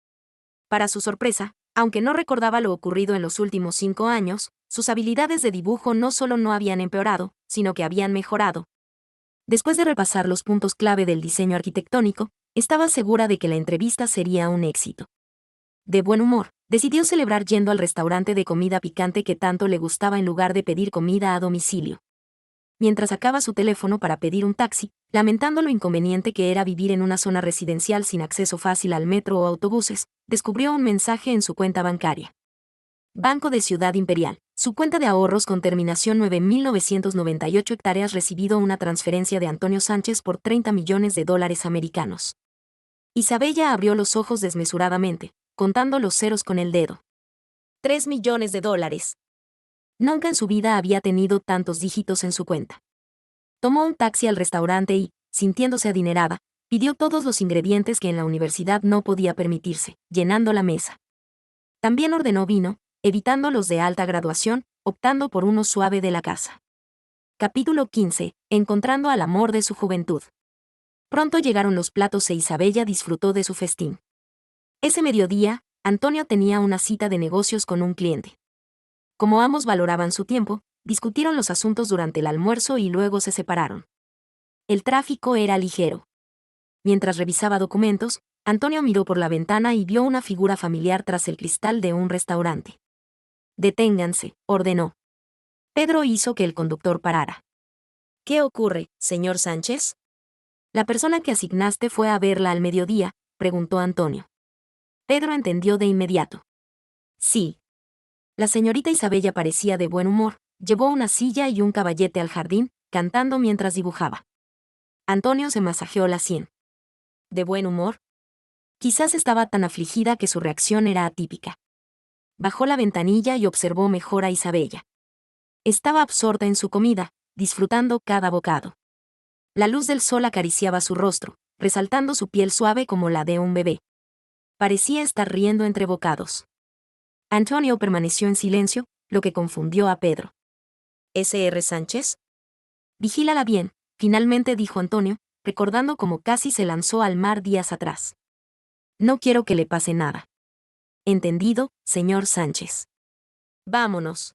Para su sorpresa, aunque no recordaba lo ocurrido en los últimos 5 años, sus habilidades de dibujo no solo no habían empeorado, sino que habían mejorado. Después de repasar los puntos clave del diseño arquitectónico, estaba segura de que la entrevista sería un éxito. De buen humor, decidió celebrar yendo al restaurante de comida picante que tanto le gustaba en lugar de pedir comida a domicilio. Mientras sacaba su teléfono para pedir un taxi, lamentando lo inconveniente que era vivir en una zona residencial sin acceso fácil al metro o autobuses, descubrió un mensaje en su cuenta bancaria. Banco de Ciudad Imperial. Su cuenta de ahorros con terminación 9.998 hectáreas recibido una transferencia de Antonio Sánchez por 30 millones de dólares americanos. Isabella abrió los ojos desmesuradamente, contando los ceros con el dedo. 3 millones de dólares. Nunca en su vida había tenido tantos dígitos en su cuenta. Tomó un taxi al restaurante y, sintiéndose adinerada, pidió todos los ingredientes que en la universidad no podía permitirse, llenando la mesa. También ordenó vino, evitando los de alta graduación, optando por uno suave de la casa. Capítulo 15. Encontrando al amor de su juventud. Pronto llegaron los platos e Isabella disfrutó de su festín. Ese mediodía, Antonio tenía una cita de negocios con un cliente. Como ambos valoraban su tiempo, discutieron los asuntos durante el almuerzo y luego se separaron. El tráfico era ligero. Mientras revisaba documentos, Antonio miró por la ventana y vio una figura familiar tras el cristal de un restaurante. «Deténganse», ordenó. Pedro hizo que el conductor parara. «¿Qué ocurre, señor Sánchez?» «La persona que asignaste fue a verla al mediodía», preguntó Antonio. Pedro entendió de inmediato. «Sí». La señorita Isabella parecía de buen humor, llevó una silla y un caballete al jardín, cantando mientras dibujaba. Antonio se masajeó la sien. ¿De buen humor? Quizás estaba tan afligida que su reacción era atípica. Bajó la ventanilla y observó mejor a Isabella. Estaba absorta en su comida, disfrutando cada bocado. La luz del sol acariciaba su rostro, resaltando su piel suave como la de un bebé. Parecía estar riendo entre bocados. Antonio permaneció en silencio, lo que confundió a Pedro. ¿S.R. Sánchez? Vigílala bien, finalmente dijo Antonio, recordando cómo casi se lanzó al mar días atrás. No quiero que le pase nada. Entendido, señor Sánchez. Vámonos.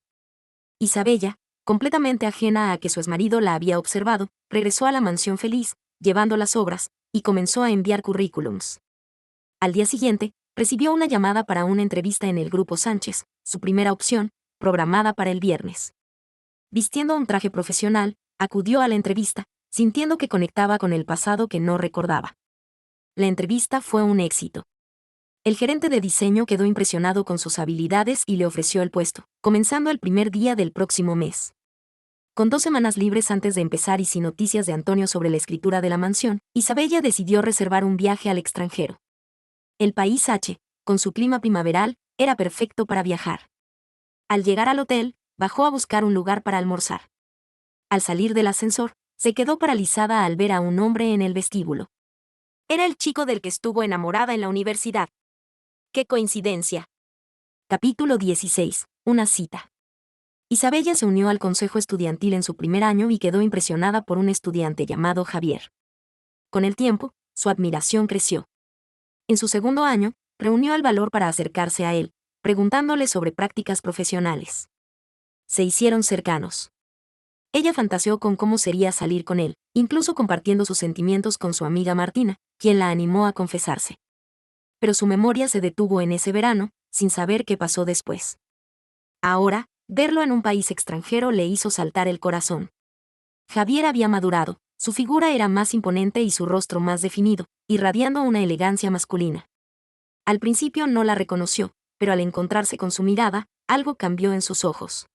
Isabella, completamente ajena a que su exmarido la había observado, regresó a la mansión feliz, llevando las obras, y comenzó a enviar currículums. Al día siguiente, recibió una llamada para una entrevista en el Grupo Sánchez, su primera opción, programada para el viernes. Vistiendo un traje profesional, acudió a la entrevista, sintiendo que conectaba con el pasado que no recordaba. La entrevista fue un éxito. El gerente de diseño quedó impresionado con sus habilidades y le ofreció el puesto, comenzando el primer día del próximo mes. Con 2 semanas libres antes de empezar y sin noticias de Antonio sobre la escritura de la mansión, Isabella decidió reservar un viaje al extranjero. El país H, con su clima primaveral, era perfecto para viajar. Al llegar al hotel, bajó a buscar un lugar para almorzar. Al salir del ascensor, se quedó paralizada al ver a un hombre en el vestíbulo. Era el chico del que estuvo enamorada en la universidad. ¡Qué coincidencia! Capítulo 16. Una cita. Isabella se unió al consejo estudiantil en su primer año y quedó impresionada por un estudiante llamado Javier. Con el tiempo, su admiración creció. En su segundo año, reunió el valor para acercarse a él, preguntándole sobre prácticas profesionales. Se hicieron cercanos. Ella fantaseó con cómo sería salir con él, incluso compartiendo sus sentimientos con su amiga Martina, quien la animó a confesarse. Pero su memoria se detuvo en ese verano, sin saber qué pasó después. Ahora, verlo en un país extranjero le hizo saltar el corazón. Javier había madurado, su figura era más imponente y su rostro más definido, irradiando una elegancia masculina. Al principio no la reconoció, pero al encontrarse con su mirada, algo cambió en sus ojos.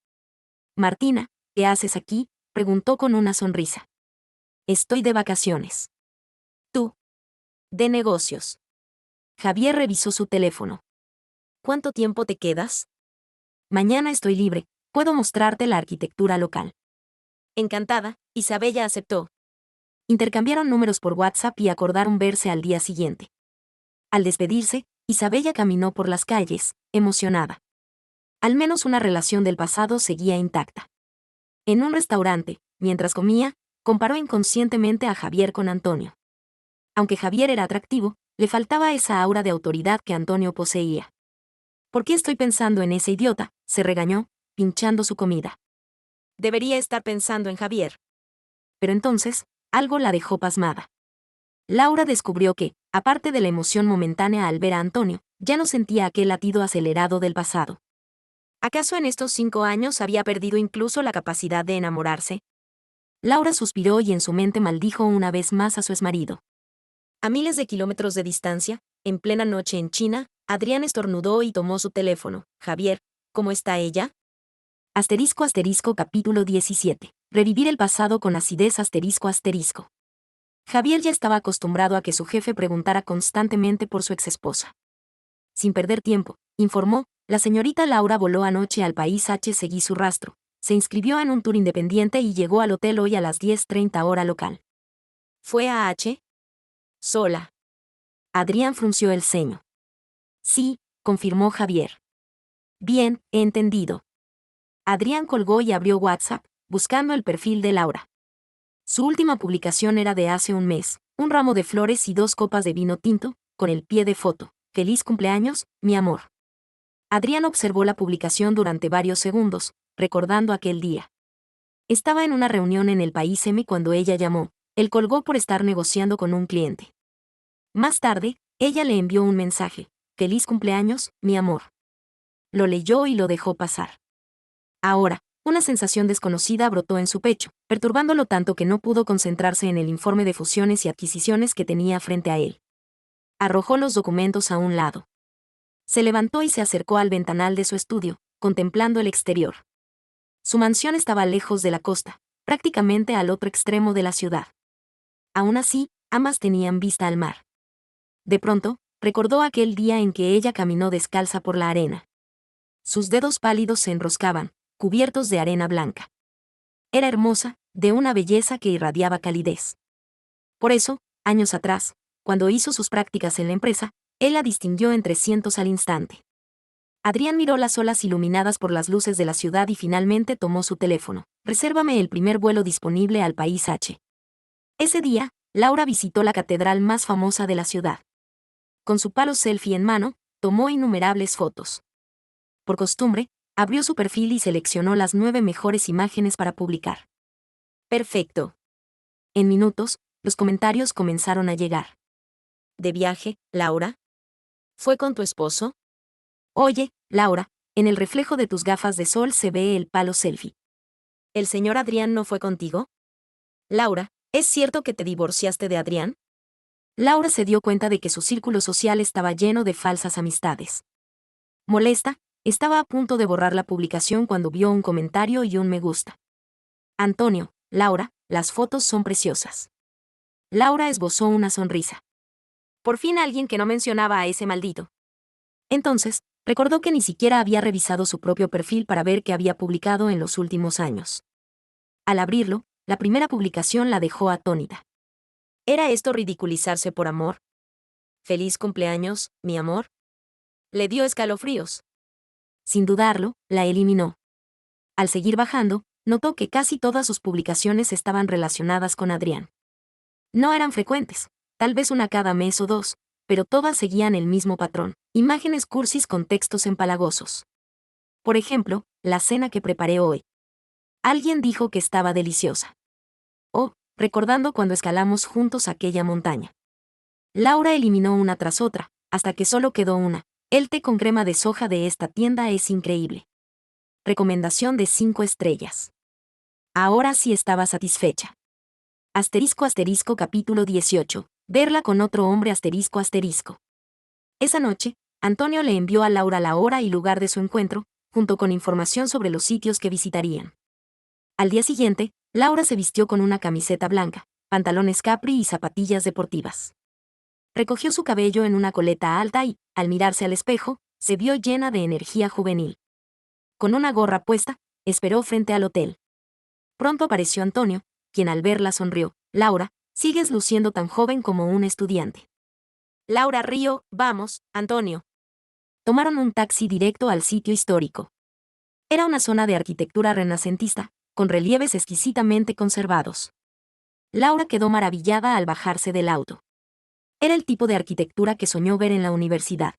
Martina, ¿qué haces aquí?, preguntó con una sonrisa. Estoy de vacaciones. ¿Tú? De negocios. Javier revisó su teléfono. ¿Cuánto tiempo te quedas? Mañana estoy libre, puedo mostrarte la arquitectura local. Encantada, Isabella aceptó. Intercambiaron números por WhatsApp y acordaron verse al día siguiente. Al despedirse, Isabella caminó por las calles, emocionada. Al menos una relación del pasado seguía intacta. En un restaurante, mientras comía, comparó inconscientemente a Javier con Antonio. Aunque Javier era atractivo, le faltaba esa aura de autoridad que Antonio poseía. ¿Por qué estoy pensando en ese idiota?, se regañó, pinchando su comida. Debería estar pensando en Javier. Pero entonces, algo la dejó pasmada. Laura descubrió que, aparte de la emoción momentánea al ver a Antonio, ya no sentía aquel latido acelerado del pasado. ¿Acaso en estos 5 años había perdido incluso la capacidad de enamorarse? Laura suspiró y en su mente maldijo una vez más a su exmarido. A miles de kilómetros de distancia, en plena noche en China, Adrián estornudó y tomó su teléfono. Javier, ¿cómo está ella? Asterisco asterisco capítulo 17. Revivir el pasado con acidez asterisco asterisco. Javier ya estaba acostumbrado a que su jefe preguntara constantemente por su exesposa. Sin perder tiempo, informó, la señorita Laura voló anoche al país H. Seguí su rastro, se inscribió en un tour independiente y llegó al hotel hoy a las 10:30 hora local. ¿Fue a H? Sola. Adrián frunció el ceño. Sí, confirmó Javier. Bien, he entendido. Adrián colgó y abrió WhatsApp, buscando el perfil de Laura. Su última publicación era de hace un mes, un ramo de flores y 2 copas de vino tinto, con el pie de foto: «Feliz cumpleaños, mi amor». Adrián observó la publicación durante varios segundos, recordando aquel día. Estaba en una reunión en el país M cuando ella llamó. Él colgó por estar negociando con un cliente. Más tarde, ella le envió un mensaje: «Feliz cumpleaños, mi amor». Lo leyó y lo dejó pasar. Ahora, una sensación desconocida brotó en su pecho, perturbándolo tanto que no pudo concentrarse en el informe de fusiones y adquisiciones que tenía frente a él. Arrojó los documentos a un lado. Se levantó y se acercó al ventanal de su estudio, contemplando el exterior. Su mansión estaba lejos de la costa, prácticamente al otro extremo de la ciudad. Aún así, ambas tenían vista al mar. De pronto, recordó aquel día en que ella caminó descalza por la arena. Sus dedos pálidos se enroscaban, cubiertos de arena blanca. Era hermosa, de una belleza que irradiaba calidez. Por eso, años atrás, cuando hizo sus prácticas en la empresa, él la distinguió entre cientos al instante. Adrián miró las olas iluminadas por las luces de la ciudad y finalmente tomó su teléfono. «Resérvame el primer vuelo disponible al país H». Ese día, Laura visitó la catedral más famosa de la ciudad. Con su palo selfie en mano, tomó innumerables fotos. Por costumbre, abrió su perfil y seleccionó las 9 mejores imágenes para publicar. «Perfecto». En minutos, los comentarios comenzaron a llegar. «¿De viaje, Laura? ¿Fue con tu esposo? Oye, Laura, en el reflejo de tus gafas de sol se ve el palo selfie. ¿El señor Adrián no fue contigo? Laura, ¿es cierto que te divorciaste de Adrián?» Laura se dio cuenta de que su círculo social estaba lleno de falsas amistades. Molesta, estaba a punto de borrar la publicación cuando vio un comentario y un me gusta. «Antonio, Laura, las fotos son preciosas». Laura esbozó una sonrisa. Por fin alguien que no mencionaba a ese maldito. Entonces, recordó que ni siquiera había revisado su propio perfil para ver qué había publicado en los últimos años. Al abrirlo, la primera publicación la dejó atónita. ¿Era esto ridiculizarse por amor? «Feliz cumpleaños, mi amor». Le dio escalofríos. Sin dudarlo, la eliminó. Al seguir bajando, notó que casi todas sus publicaciones estaban relacionadas con Adrián. No eran frecuentes, tal vez una cada mes o 2, pero todas seguían el mismo patrón: imágenes cursis con textos empalagosos. Por ejemplo, «la cena que preparé hoy. Alguien dijo que estaba deliciosa». O, recordando cuando escalamos juntos aquella montaña. Laura eliminó una tras otra, hasta que solo quedó una: «El té con crema de soja de esta tienda es increíble». Recomendación de 5 estrellas. Ahora sí estaba satisfecha. Capítulo 18. Verla con otro hombre ***. Esa noche, Antonio le envió a Laura la hora y lugar de su encuentro, junto con información sobre los sitios que visitarían. Al día siguiente, Laura se vistió con una camiseta blanca, pantalones capri y zapatillas deportivas. Recogió su cabello en una coleta alta y, al mirarse al espejo, se vio llena de energía juvenil. Con una gorra puesta, esperó frente al hotel. Pronto apareció Antonio, quien al verla sonrió. «Laura, sigues luciendo tan joven como un estudiante». «Laura río, vamos, Antonio». Tomaron un taxi directo al sitio histórico. Era una zona de arquitectura renacentista, con relieves exquisitamente conservados. Laura quedó maravillada al bajarse del auto. Era el tipo de arquitectura que soñó ver en la universidad.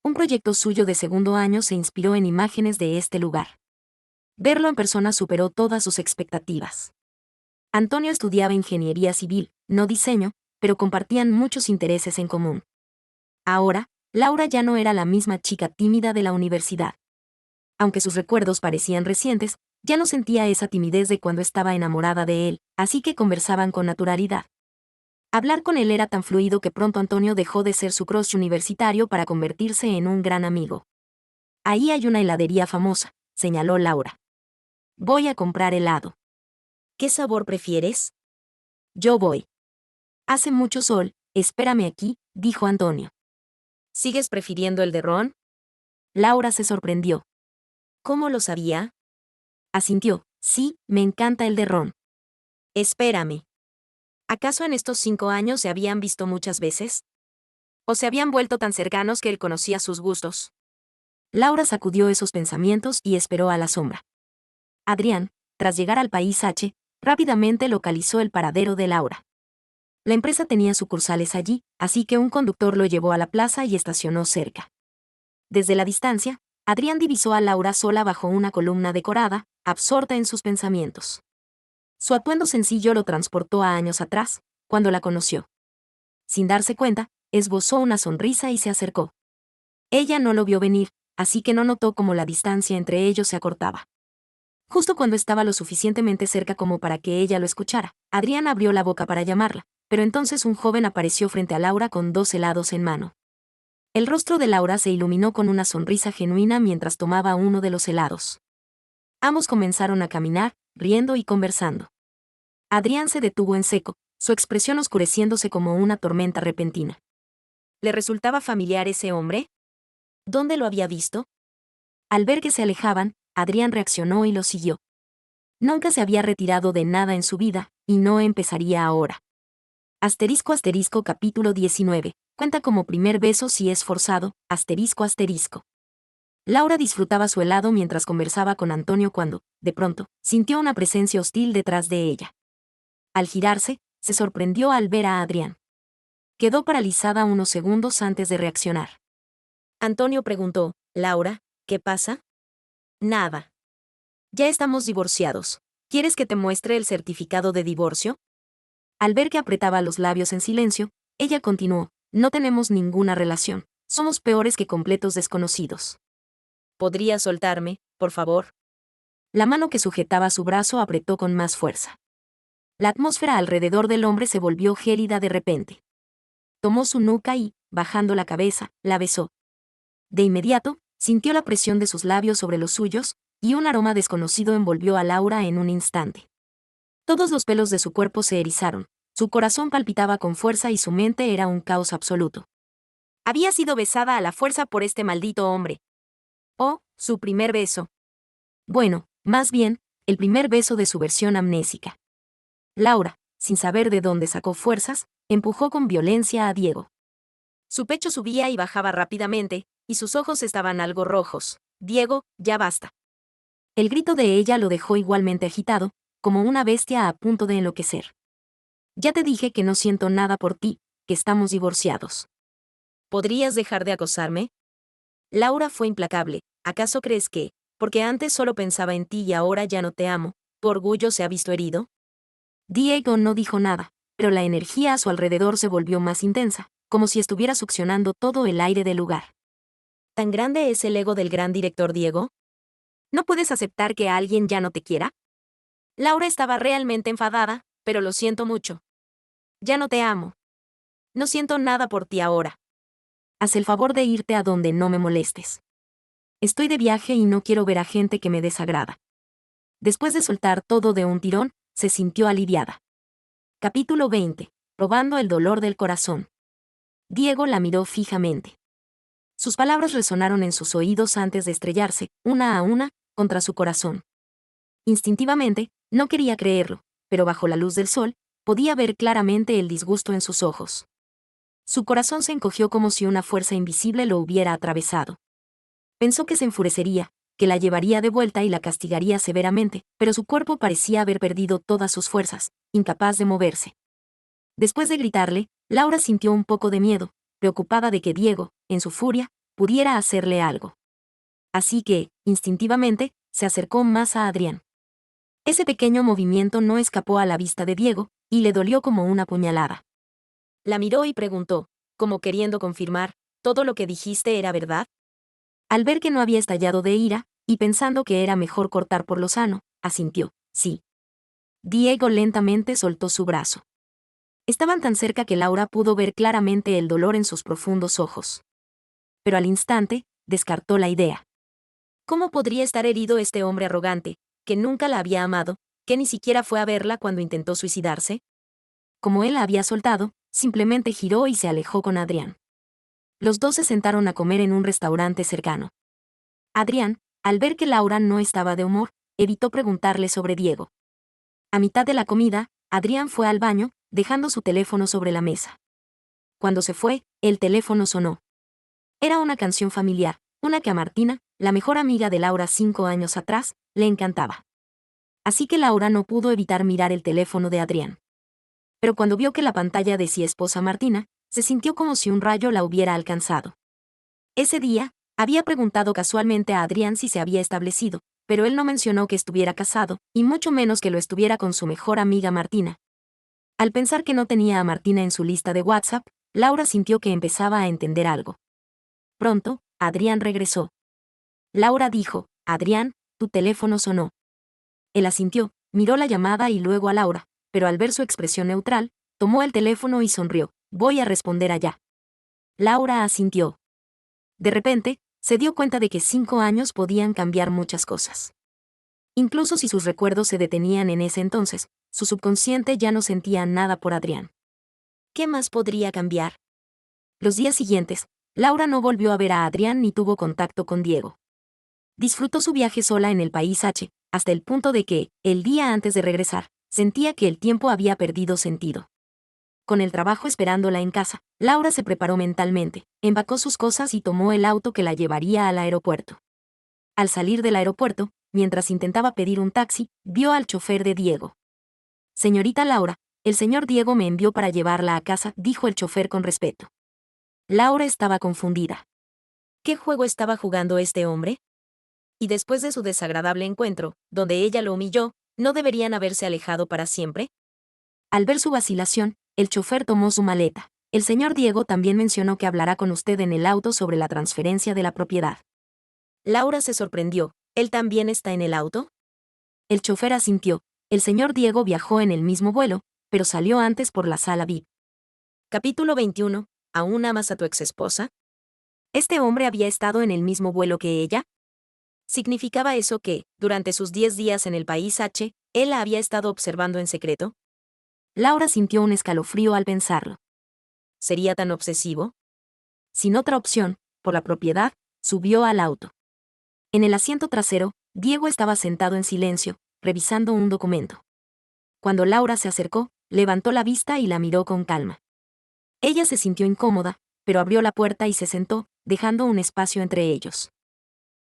Un proyecto suyo de segundo año se inspiró en imágenes de este lugar. Verlo en persona superó todas sus expectativas. Antonio estudiaba ingeniería civil, no diseño, pero compartían muchos intereses en común. Ahora, Laura ya no era la misma chica tímida de la universidad. Aunque sus recuerdos parecían recientes, ya no sentía esa timidez de cuando estaba enamorada de él, así que conversaban con naturalidad. Hablar con él era tan fluido que pronto Antonio dejó de ser su crush universitario para convertirse en un gran amigo. «Ahí hay una heladería famosa», señaló Laura. «Voy a comprar helado». «¿Qué sabor prefieres?» «Yo voy». «Hace mucho sol, espérame aquí», dijo Antonio. «¿Sigues prefiriendo el de ron?» Laura se sorprendió. «¿Cómo lo sabía?» Asintió. «Sí, me encanta el de ron». «Espérame. ¿Acaso en estos 5 años se habían visto muchas veces? ¿O se habían vuelto tan cercanos que él conocía sus gustos?» Laura sacudió esos pensamientos y esperó a la sombra. Adrián, tras llegar al país H, rápidamente localizó el paradero de Laura. La empresa tenía sucursales allí, así que un conductor lo llevó a la plaza y estacionó cerca. Desde la distancia, Adrián divisó a Laura sola bajo una columna decorada, absorta en sus pensamientos. Su atuendo sencillo lo transportó a años atrás, cuando la conoció. Sin darse cuenta, esbozó una sonrisa y se acercó. Ella no lo vio venir, así que no notó cómo la distancia entre ellos se acortaba. Justo cuando estaba lo suficientemente cerca como para que ella lo escuchara, Adrián abrió la boca para llamarla, pero entonces un joven apareció frente a Laura con 2 helados en mano. El rostro de Laura se iluminó con una sonrisa genuina mientras tomaba uno de los helados. Ambos comenzaron a caminar, riendo y conversando. Adrián se detuvo en seco, su expresión oscureciéndose como una tormenta repentina. ¿Le resultaba familiar ese hombre? ¿Dónde lo había visto? Al ver que se alejaban, Adrián reaccionó y lo siguió. Nunca se había retirado de nada en su vida, y no empezaría ahora. Capítulo 19. Cuenta como primer beso si es forzado, ***. Laura disfrutaba su helado mientras conversaba con Antonio cuando, de pronto, sintió una presencia hostil detrás de ella. Al girarse, se sorprendió al ver a Adrián. Quedó paralizada unos segundos antes de reaccionar. Antonio preguntó, «Laura, ¿qué pasa?» «Nada. Ya estamos divorciados. ¿Quieres que te muestre el certificado de divorcio?» Al ver que apretaba los labios en silencio, ella continuó, «No tenemos ninguna relación. Somos peores que completos desconocidos. ¿Podrías soltarme, por favor?» La mano que sujetaba su brazo apretó con más fuerza. La atmósfera alrededor del hombre se volvió gélida de repente. Tomó su nuca y, bajando la cabeza, la besó. De inmediato, sintió la presión de sus labios sobre los suyos, y un aroma desconocido envolvió a Laura en un instante. Todos los pelos de su cuerpo se erizaron, su corazón palpitaba con fuerza y su mente era un caos absoluto. Había sido besada a la fuerza por este maldito hombre. Oh, su primer beso. Bueno, más bien, el primer beso de su versión amnésica. Laura, sin saber de dónde sacó fuerzas, empujó con violencia a Diego. Su pecho subía y bajaba rápidamente, y sus ojos estaban algo rojos. «Diego, ya basta». El grito de ella lo dejó igualmente agitado, como una bestia a punto de enloquecer. «Ya te dije que no siento nada por ti, que estamos divorciados. ¿Podrías dejar de acosarme?» Laura fue implacable. «¿Acaso crees que, porque antes solo pensaba en ti y ahora ya no te amo, tu orgullo se ha visto herido?» Diego no dijo nada, pero la energía a su alrededor se volvió más intensa, como si estuviera succionando todo el aire del lugar. ¿Tan grande es el ego del gran director Diego? ¿No puedes aceptar que alguien ya no te quiera? Laura estaba realmente enfadada, pero lo siento mucho. Ya no te amo. No siento nada por ti ahora. Haz el favor de irte a donde no me molestes. Estoy de viaje y no quiero ver a gente que me desagrada. Después de soltar todo de un tirón, se sintió aliviada. Capítulo 20. Probando el dolor del corazón. Diego la miró fijamente. Sus palabras resonaron en sus oídos antes de estrellarse, una a una, contra su corazón. Instintivamente, no quería creerlo, pero bajo la luz del sol, podía ver claramente el disgusto en sus ojos. Su corazón se encogió como si una fuerza invisible lo hubiera atravesado. Pensó que se enfurecería, que la llevaría de vuelta y la castigaría severamente, pero su cuerpo parecía haber perdido todas sus fuerzas, incapaz de moverse. Después de gritarle, Laura sintió un poco de miedo, preocupada de que Diego, en su furia, pudiera hacerle algo. Así que, instintivamente, se acercó más a Adrián. Ese pequeño movimiento no escapó a la vista de Diego, y le dolió como una puñalada. La miró y preguntó, como queriendo confirmar, ¿todo lo que dijiste era verdad? Al ver que no había estallado de ira, y pensando que era mejor cortar por lo sano, asintió, sí. Diego lentamente soltó su brazo. Estaban tan cerca que Laura pudo ver claramente el dolor en sus profundos ojos. Pero al instante, descartó la idea. ¿Cómo podría estar herido este hombre arrogante, que nunca la había amado, que ni siquiera fue a verla cuando intentó suicidarse? Como él la había soltado, simplemente giró y se alejó con Adrián. Los dos se sentaron a comer en un restaurante cercano. Adrián, al ver que Laura no estaba de humor, evitó preguntarle sobre Diego. A mitad de la comida, Adrián fue al baño, dejando su teléfono sobre la mesa. Cuando se fue, el teléfono sonó. Era una canción familiar, una que a Martina, la mejor amiga de Laura 5 años atrás, le encantaba. Así que Laura no pudo evitar mirar el teléfono de Adrián. Pero cuando vio que la pantalla decía esposa Martina, se sintió como si un rayo la hubiera alcanzado. Ese día, había preguntado casualmente a Adrián si se había establecido, pero él no mencionó que estuviera casado, y mucho menos que lo estuviera con su mejor amiga Martina. Al pensar que no tenía a Martina en su lista de WhatsApp, Laura sintió que empezaba a entender algo. Pronto, Adrián regresó. Laura dijo, Adrián, tu teléfono sonó. Él asintió, miró la llamada y luego a Laura, pero al ver su expresión neutral, tomó el teléfono y sonrió, voy a responder allá. Laura asintió. De repente, se dio cuenta de que 5 años podían cambiar muchas cosas. Incluso si sus recuerdos se detenían en ese entonces, su subconsciente ya no sentía nada por Adrián. ¿Qué más podría cambiar? Los días siguientes, Laura no volvió a ver a Adrián ni tuvo contacto con Diego. Disfrutó su viaje sola en el país H, hasta el punto de que, el día antes de regresar, sentía que el tiempo había perdido sentido. Con el trabajo esperándola en casa, Laura se preparó mentalmente, empacó sus cosas y tomó el auto que la llevaría al aeropuerto. Al salir del aeropuerto, mientras intentaba pedir un taxi, vio al chofer de Diego. Señorita Laura, el señor Diego me envió para llevarla a casa, dijo el chofer con respeto. Laura estaba confundida. ¿Qué juego estaba jugando este hombre? Y después de su desagradable encuentro, donde ella lo humilló, ¿no deberían haberse alejado para siempre? Al ver su vacilación, el chofer tomó su maleta. El señor Diego también mencionó que hablará con usted en el auto sobre la transferencia de la propiedad. Laura se sorprendió. ¿Él también está en el auto? El chofer asintió. El señor Diego viajó en el mismo vuelo, pero salió antes por la sala VIP. Capítulo 21. ¿Aún amas a tu exesposa? ¿Este hombre había estado en el mismo vuelo que ella? ¿Significaba eso que, durante sus 10 días en el país H, él la había estado observando en secreto? Laura sintió un escalofrío al pensarlo. ¿Sería tan obsesivo? Sin otra opción, por la propiedad, subió al auto. En el asiento trasero, Diego estaba sentado en silencio, revisando un documento. Cuando Laura se acercó, levantó la vista y la miró con calma. Ella se sintió incómoda, pero abrió la puerta y se sentó, dejando un espacio entre ellos.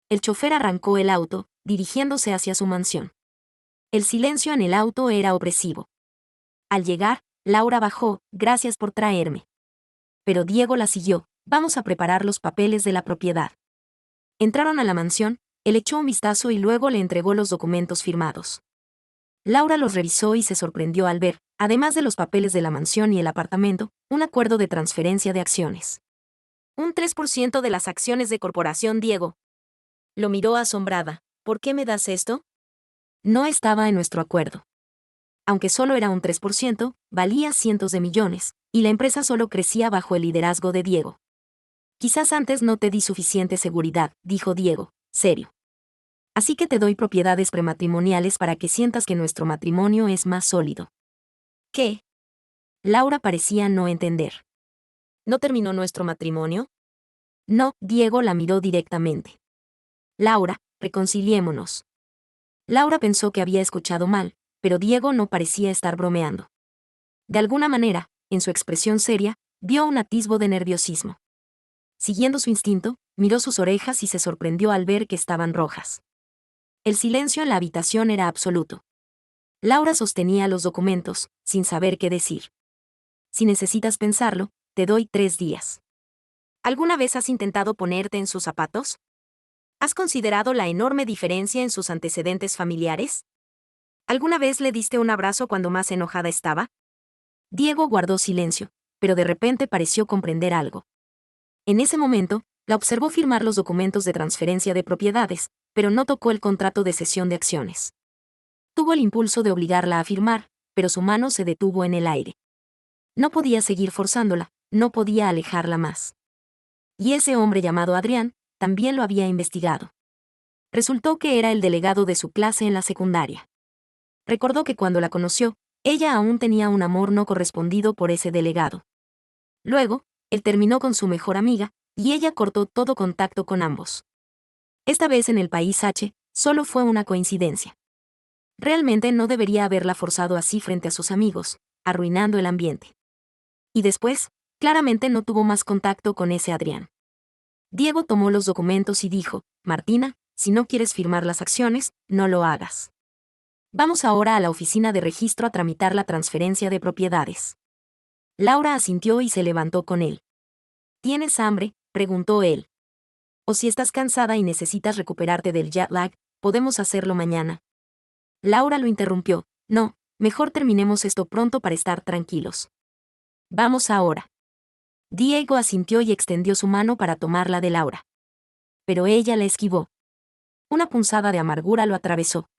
El chofer arrancó el auto, dirigiéndose hacia su mansión. El silencio en el auto era opresivo. Al llegar, Laura bajó, gracias por traerme. Pero Diego la siguió, vamos a preparar los papeles de la propiedad. Entraron a la mansión, él echó un vistazo y luego le entregó los documentos firmados. Laura los revisó y se sorprendió al ver, además de los papeles de la mansión y el apartamento, un acuerdo de transferencia de acciones. Un 3% de las acciones de Corporación Diego. Lo miró asombrada. ¿Por qué me das esto? No estaba en nuestro acuerdo. Aunque solo era un 3%, valía cientos de millones, y la empresa solo crecía bajo el liderazgo de Diego. Quizás antes no te di suficiente seguridad, dijo Diego, serio. Así que te doy propiedades prematrimoniales para que sientas que nuestro matrimonio es más sólido. ¿Qué? Laura parecía no entender. ¿No terminó nuestro matrimonio? No, Diego la miró directamente. Laura, reconciliémonos. Laura pensó que había escuchado mal, pero Diego no parecía estar bromeando. De alguna manera, en su expresión seria, vio un atisbo de nerviosismo. Siguiendo su instinto, miró sus orejas y se sorprendió al ver que estaban rojas. El silencio en la habitación era absoluto. Laura sostenía los documentos, sin saber qué decir. Si necesitas pensarlo, te doy 3 días. ¿Alguna vez has intentado ponerte en sus zapatos? ¿Has considerado la enorme diferencia en sus antecedentes familiares? ¿Alguna vez le diste un abrazo cuando más enojada estaba? Diego guardó silencio, pero de repente pareció comprender algo. En ese momento, la observó firmar los documentos de transferencia de propiedades, pero no tocó el contrato de cesión de acciones. Tuvo el impulso de obligarla a firmar, pero su mano se detuvo en el aire. No podía seguir forzándola, no podía alejarla más. Y ese hombre llamado Adrián, también lo había investigado. Resultó que era el delegado de su clase en la secundaria. Recordó que cuando la conoció, ella aún tenía un amor no correspondido por ese delegado. Luego, él terminó con su mejor amiga, y ella cortó todo contacto con ambos. Esta vez en el país H, solo fue una coincidencia. Realmente no debería haberla forzado así frente a sus amigos, arruinando el ambiente. Y después, claramente no tuvo más contacto con ese Adrián. Diego tomó los documentos y dijo, Martina, si no quieres firmar las acciones, no lo hagas. Vamos ahora a la oficina de registro a tramitar la transferencia de propiedades. Laura asintió y se levantó con él. ¿Tienes hambre?, preguntó él. O si estás cansada y necesitas recuperarte del jet lag, podemos hacerlo mañana. Laura lo interrumpió. No, mejor terminemos esto pronto para estar tranquilos. Vamos ahora. Diego asintió y extendió su mano para tomarla de Laura. Pero ella la esquivó. Una punzada de amargura lo atravesó.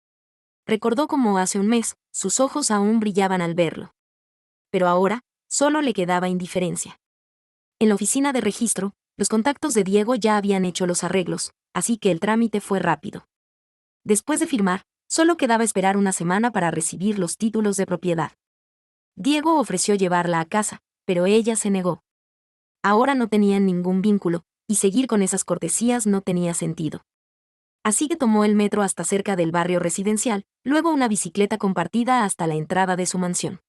Recordó cómo hace un mes, sus ojos aún brillaban al verlo. Pero ahora, solo le quedaba indiferencia. En la oficina de registro, los contactos de Diego ya habían hecho los arreglos, así que el trámite fue rápido. Después de firmar, solo quedaba esperar una semana para recibir los títulos de propiedad. Diego ofreció llevarla a casa, pero ella se negó. Ahora no tenían ningún vínculo, y seguir con esas cortesías no tenía sentido. Así que tomó el metro hasta cerca del barrio residencial, luego una bicicleta compartida hasta la entrada de su mansión.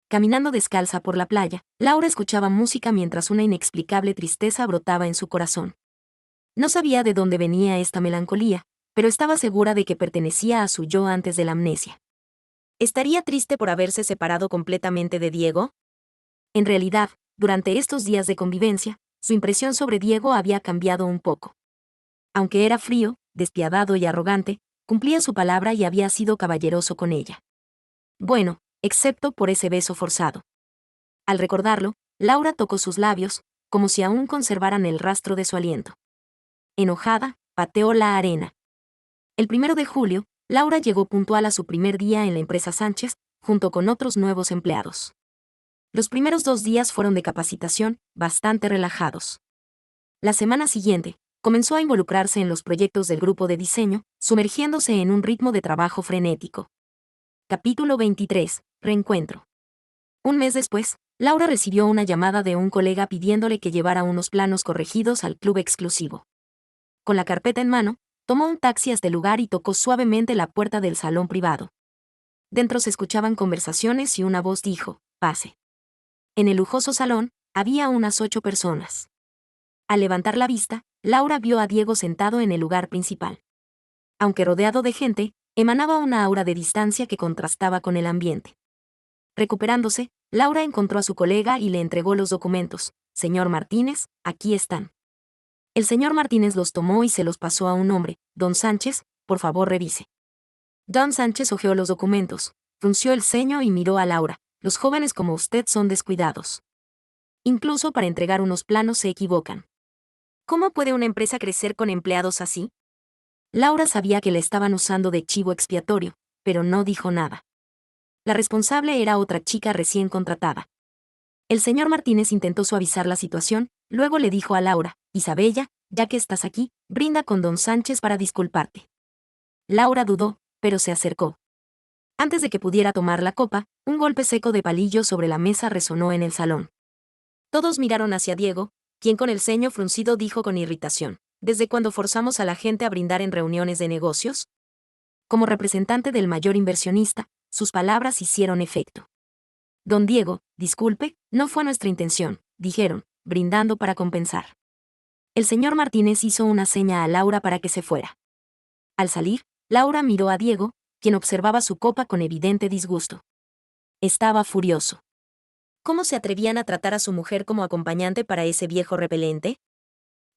Caminando descalza por la playa, Laura escuchaba música mientras una inexplicable tristeza brotaba en su corazón. No sabía de dónde venía esta melancolía, pero estaba segura de que pertenecía a su yo antes de la amnesia. ¿Estaría triste por haberse separado completamente de Diego? En realidad, durante estos días de convivencia, su impresión sobre Diego había cambiado un poco. Aunque era frío, despiadado y arrogante, cumplía su palabra y había sido caballeroso con ella. Bueno, excepto por ese beso forzado. Al recordarlo, Laura tocó sus labios, como si aún conservaran el rastro de su aliento. Enojada, pateó la arena. El 1 de julio, Laura llegó puntual a su primer día en la empresa Sánchez, junto con otros nuevos empleados. Los primeros 2 días fueron de capacitación, bastante relajados. La semana siguiente, comenzó a involucrarse en los proyectos del grupo de diseño, sumergiéndose en un ritmo de trabajo frenético. Capítulo 23. Reencuentro. Un mes después, Laura recibió una llamada de un colega pidiéndole que llevara unos planos corregidos al club exclusivo. Con la carpeta en mano, tomó un taxi hasta el lugar y tocó suavemente la puerta del salón privado. Dentro se escuchaban conversaciones y una voz dijo, «Pase». En el lujoso salón, había unas 8 personas. Al levantar la vista, Laura vio a Diego sentado en el lugar principal. Aunque rodeado de gente, emanaba una aura de distancia que contrastaba con el ambiente. Recuperándose, Laura encontró a su colega y le entregó los documentos. «Señor Martínez, aquí están». El señor Martínez los tomó y se los pasó a un hombre. «Don Sánchez, por favor revise». Don Sánchez hojeó los documentos, frunció el ceño y miró a Laura. «Los jóvenes como usted son descuidados. Incluso para entregar unos planos se equivocan. ¿Cómo puede una empresa crecer con empleados así?». Laura sabía que le estaban usando de chivo expiatorio, pero no dijo nada. La responsable era otra chica recién contratada. El señor Martínez intentó suavizar la situación, luego le dijo a Laura, «Isabella, ya que estás aquí, brinda con don Sánchez para disculparte». Laura dudó, pero se acercó. Antes de que pudiera tomar la copa, un golpe seco de palillo sobre la mesa resonó en el salón. Todos miraron hacia Diego, quien con el ceño fruncido dijo con irritación, «¿Desde cuándo forzamos a la gente a brindar en reuniones de negocios?». Como representante del mayor inversionista, sus palabras hicieron efecto. «Don Diego, disculpe, no fue nuestra intención», dijeron, brindando para compensar. El señor Martínez hizo una seña a Laura para que se fuera. Al salir, Laura miró a Diego, quien observaba su copa con evidente disgusto. Estaba furioso. ¿Cómo se atrevían a tratar a su mujer como acompañante para ese viejo repelente?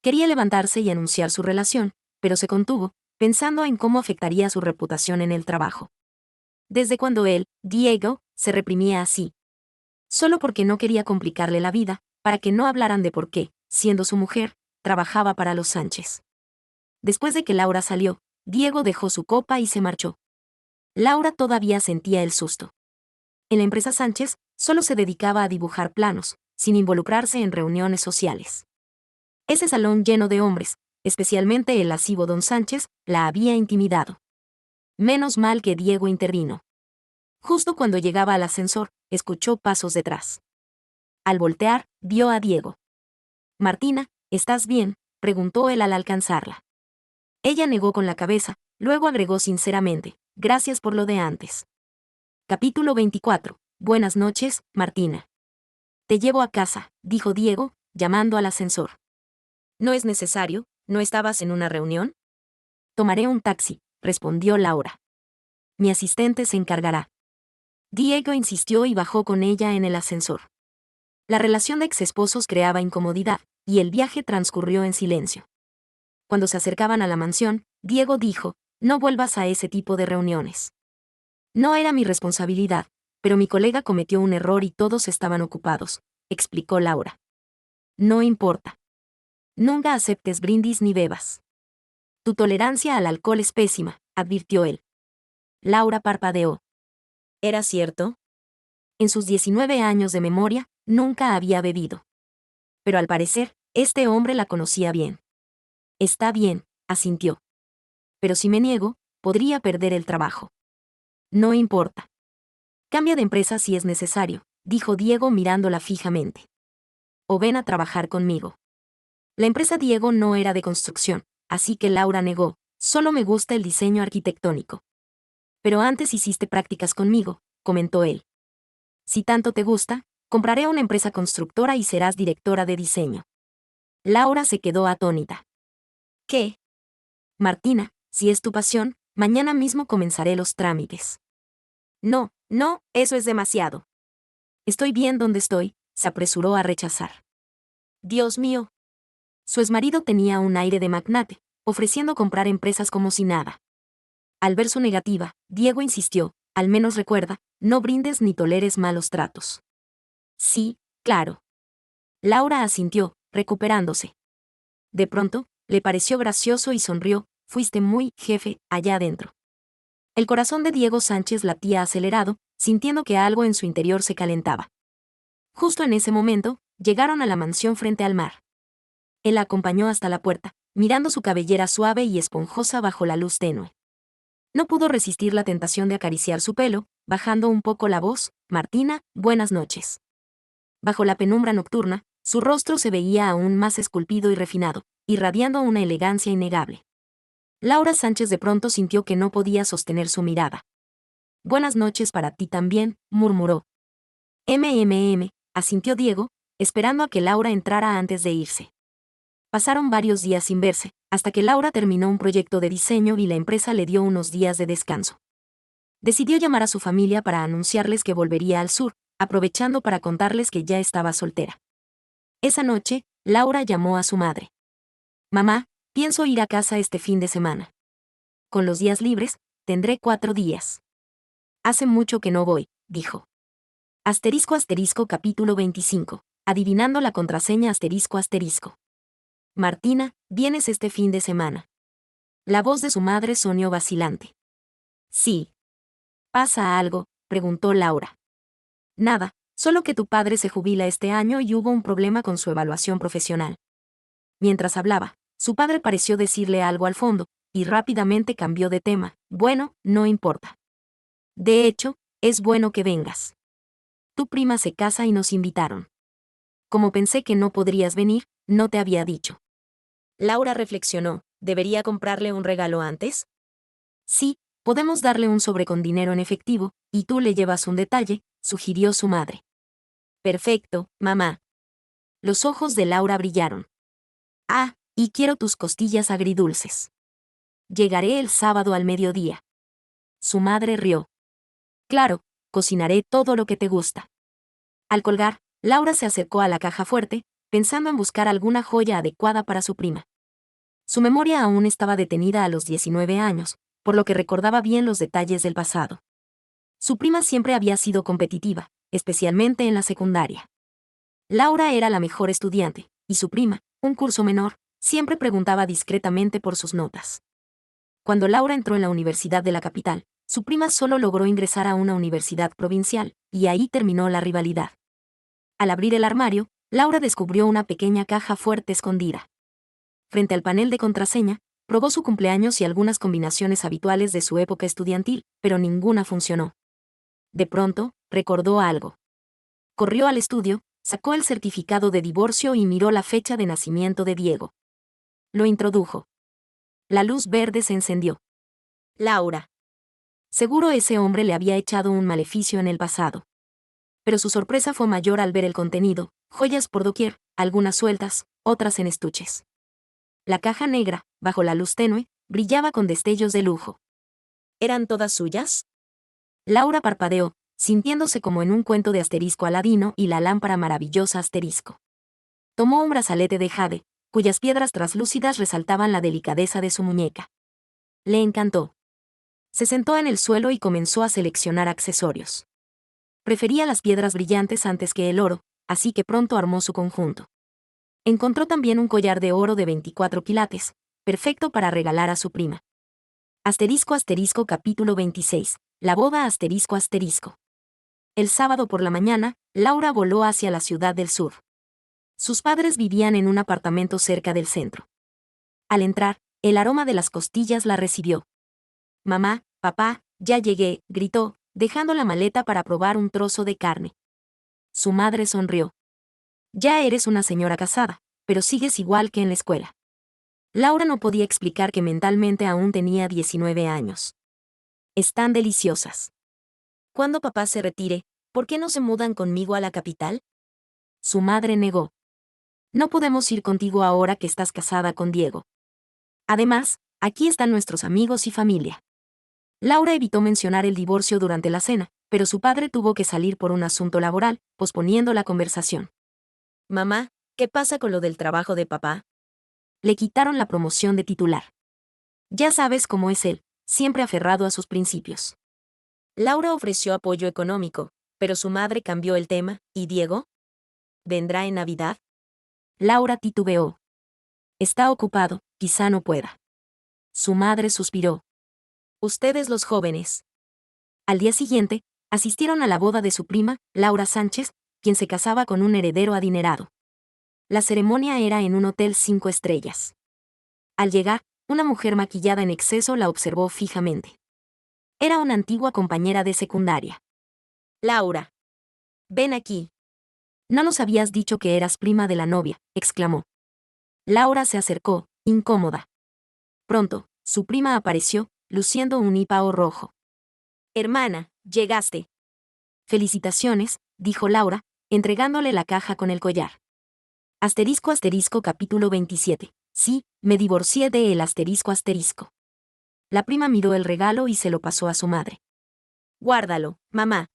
Quería levantarse y anunciar su relación, pero se contuvo, pensando en cómo afectaría su reputación en el trabajo. ¿Desde cuando él, Diego, se reprimía así? Solo porque no quería complicarle la vida, para que no hablaran de por qué, siendo su mujer, trabajaba para los Sánchez. Después de que Laura salió, Diego dejó su copa y se marchó. Laura todavía sentía el susto. En la empresa Sánchez, solo se dedicaba a dibujar planos, sin involucrarse en reuniones sociales. Ese salón lleno de hombres, especialmente el lascivo don Sánchez, la había intimidado. Menos mal que Diego intervino. Justo cuando llegaba al ascensor, escuchó pasos detrás. Al voltear, vio a Diego. «Martina, ¿estás bien?», preguntó él al alcanzarla. Ella negó con la cabeza, luego agregó sinceramente, «Gracias por lo de antes». Capítulo 24. Buenas noches, Martina. «Te llevo a casa», dijo Diego, llamando al ascensor. «No es necesario, ¿no estabas en una reunión?». «Tomaré un taxi», respondió Laura. Mi asistente se encargará. Diego insistió y bajó con ella en el ascensor. La relación de exesposos creaba incomodidad, y el viaje transcurrió en silencio. Cuando se acercaban a la mansión, Diego dijo: «No vuelvas a ese tipo de reuniones». No era mi responsabilidad, pero mi colega cometió un error y todos estaban ocupados, explicó Laura. No importa. Nunca aceptes brindis ni bebas. Tu tolerancia al alcohol es pésima, advirtió él. Laura parpadeó. ¿Era cierto? En sus 19 años de memoria, nunca había bebido. Pero al parecer, este hombre la conocía bien. Está bien, asintió. Pero si me niego, podría perder el trabajo. No importa. Cambia de empresa si es necesario, dijo Diego mirándola fijamente. O ven a trabajar conmigo. La empresa Diego no era de construcción, así que Laura negó: «Solo me gusta el diseño arquitectónico». «Pero antes hiciste prácticas conmigo», comentó él. «Si tanto te gusta, compraré una empresa constructora y serás directora de diseño». Laura se quedó atónita. «¿Qué?» «Martina, si es tu pasión, mañana mismo comenzaré los trámites». «No, no, eso es demasiado». «Estoy bien donde estoy», se apresuró a rechazar. «Dios mío». Su exmarido tenía un aire de magnate, ofreciendo comprar empresas como si nada. Al ver su negativa, Diego insistió: «Al menos recuerda, no brindes ni toleres malos tratos». «Sí, claro». Laura asintió, recuperándose. De pronto, le pareció gracioso y sonrió: «Fuiste muy, jefe, allá adentro». El corazón de Diego Sánchez latía acelerado, sintiendo que algo en su interior se calentaba. Justo en ese momento, llegaron a la mansión frente al mar. Él la acompañó hasta la puerta, mirando su cabellera suave y esponjosa bajo la luz tenue. No pudo resistir la tentación de acariciar su pelo, bajando un poco la voz: «Martina, buenas noches». Bajo la penumbra nocturna, su rostro se veía aún más esculpido y refinado, irradiando una elegancia innegable. Laura Sánchez de pronto sintió que no podía sostener su mirada. «Buenas noches para ti también», murmuró. Asintió Diego, esperando a que Laura entrara antes de irse. Pasaron varios días sin verse, hasta que Laura terminó un proyecto de diseño y la empresa le dio unos días de descanso. Decidió llamar a su familia para anunciarles que volvería al sur, aprovechando para contarles que ya estaba soltera. Esa noche, Laura llamó a su madre. «Mamá, pienso ir a casa este fin de semana. Con los días libres, tendré 4 días». «Hace mucho que no voy», dijo. Capítulo 25. Adivinando la contraseña ***. «Martina, ¿vienes este fin de semana?». La voz de su madre sonó vacilante. «Sí». «¿Pasa algo?», preguntó Laura. «Nada, solo que tu padre se jubila este año y hubo un problema con su evaluación profesional». Mientras hablaba, su padre pareció decirle algo al fondo, y rápidamente cambió de tema: «Bueno, no importa. De hecho, es bueno que vengas. Tu prima se casa y nos invitaron. Como pensé que no podrías venir, no te había dicho». Laura reflexionó: ¿debería comprarle un regalo antes? «Sí, podemos darle un sobre con dinero en efectivo, y tú le llevas un detalle», sugirió su madre. «Perfecto, mamá». Los ojos de Laura brillaron. «Ah, y quiero tus costillas agridulces. Llegaré el sábado al mediodía». Su madre rió. «Claro, cocinaré todo lo que te gusta». Al colgar, Laura se acercó a la caja fuerte, pensando en buscar alguna joya adecuada para su prima. Su memoria aún estaba detenida a los 19 años, por lo que recordaba bien los detalles del pasado. Su prima siempre había sido competitiva, especialmente en la secundaria. Laura era la mejor estudiante, y su prima, un curso menor, siempre preguntaba discretamente por sus notas. Cuando Laura entró en la universidad de la capital, su prima solo logró ingresar a una universidad provincial, y ahí terminó la rivalidad. Al abrir el armario, Laura descubrió una pequeña caja fuerte escondida. Frente al panel de contraseña, probó su cumpleaños y algunas combinaciones habituales de su época estudiantil, pero ninguna funcionó. De pronto, recordó algo. Corrió al estudio, sacó el certificado de divorcio y miró la fecha de nacimiento de Diego. Lo introdujo. La luz verde se encendió. Laura. Seguro ese hombre le había echado un maleficio en el pasado. Pero su sorpresa fue mayor al ver el contenido: joyas por doquier, algunas sueltas, otras en estuches. La caja negra, bajo la luz tenue, brillaba con destellos de lujo. ¿Eran todas suyas? Laura parpadeó, sintiéndose como en un cuento de Asterisco Aladino y la lámpara maravillosa Asterisco. Tomó un brazalete de jade, cuyas piedras traslúcidas resaltaban la delicadeza de su muñeca. Le encantó. Se sentó en el suelo y comenzó a seleccionar accesorios. Prefería las piedras brillantes antes que el oro, así que pronto armó su conjunto. Encontró también un collar de oro de 24 quilates, perfecto para regalar a su prima. Asterisco asterisco capítulo 26. La boda asterisco asterisco. El sábado por la mañana, Laura voló hacia la ciudad del sur. Sus padres vivían en un apartamento cerca del centro. Al entrar, el aroma de las costillas la recibió. «Mamá, papá, ya llegué», gritó, dejando la maleta para probar un trozo de carne. Su madre sonrió. «Ya eres una señora casada, pero sigues igual que en la escuela». Laura no podía explicar que mentalmente aún tenía 19 años. «Están deliciosas». «Cuando papá se retire, ¿por qué no se mudan conmigo a la capital?». Su madre negó. «No podemos ir contigo ahora que estás casada con Diego. Además, aquí están nuestros amigos y familia». Laura evitó mencionar el divorcio durante la cena, pero su padre tuvo que salir por un asunto laboral, posponiendo la conversación. «Mamá, ¿qué pasa con lo del trabajo de papá?». «Le quitaron la promoción de titular». «Ya sabes cómo es él, siempre aferrado a sus principios». Laura ofreció apoyo económico, pero su madre cambió el tema. «¿Y Diego? ¿Vendrá en Navidad?». Laura titubeó. «Está ocupado, quizá no pueda». Su madre suspiró. «Ustedes los jóvenes». Al día siguiente, asistieron a la boda de su prima, Laura Sánchez, quien se casaba con un heredero adinerado. La ceremonia era en un hotel 5 estrellas. Al llegar, una mujer maquillada en exceso la observó fijamente. Era una antigua compañera de secundaria. «Laura. Ven aquí». «No nos habías dicho que eras prima de la novia», exclamó. Laura se acercó, incómoda. Pronto, su prima apareció, luciendo un hipao rojo. «Hermana, llegaste». «Felicitaciones», dijo Laura, entregándole la caja con el collar. Asterisco asterisco capítulo 27. Sí, me divorcié de él asterisco asterisco. La prima miró el regalo y se lo pasó a su madre. «Guárdalo, mamá.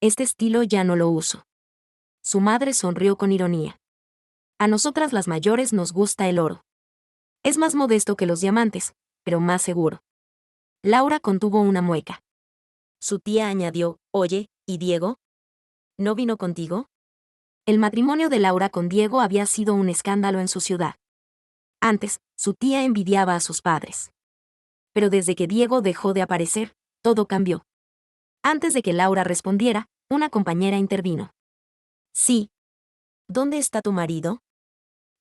Este estilo ya no lo uso». Su madre sonrió con ironía. «A nosotras las mayores nos gusta el oro. Es más modesto que los diamantes, pero más seguro». Laura contuvo una mueca. Su tía añadió: «Oye, ¿y Diego? ¿No vino contigo?». El matrimonio de Laura con Diego había sido un escándalo en su ciudad. Antes, su tía envidiaba a sus padres. Pero desde que Diego dejó de aparecer, todo cambió. Antes de que Laura respondiera, una compañera intervino. «Sí. ¿Dónde está tu marido?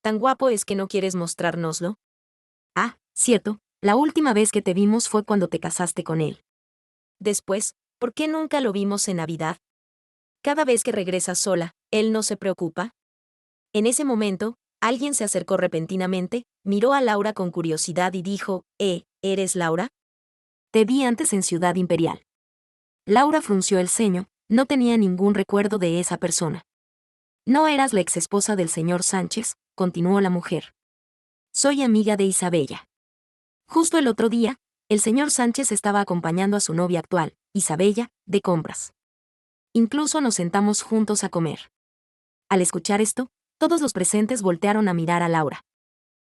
¿Tan guapo es que no quieres mostrárnoslo?». «Ah, cierto, la última vez que te vimos fue cuando te casaste con él». «Después, ¿por qué nunca lo vimos en Navidad? Cada vez que regresas sola, ¿él no se preocupa?». En ese momento, alguien se acercó repentinamente, miró a Laura con curiosidad y dijo: ¿Eres Laura? Te vi antes en Ciudad Imperial». Laura frunció el ceño, no tenía ningún recuerdo de esa persona. «¿No eras la exesposa del señor Sánchez?», continuó la mujer. «Soy amiga de Isabella. Justo el otro día, el señor Sánchez estaba acompañando a su novia actual, Isabella, de compras. Incluso nos sentamos juntos a comer». Al escuchar esto, todos los presentes voltearon a mirar a Laura.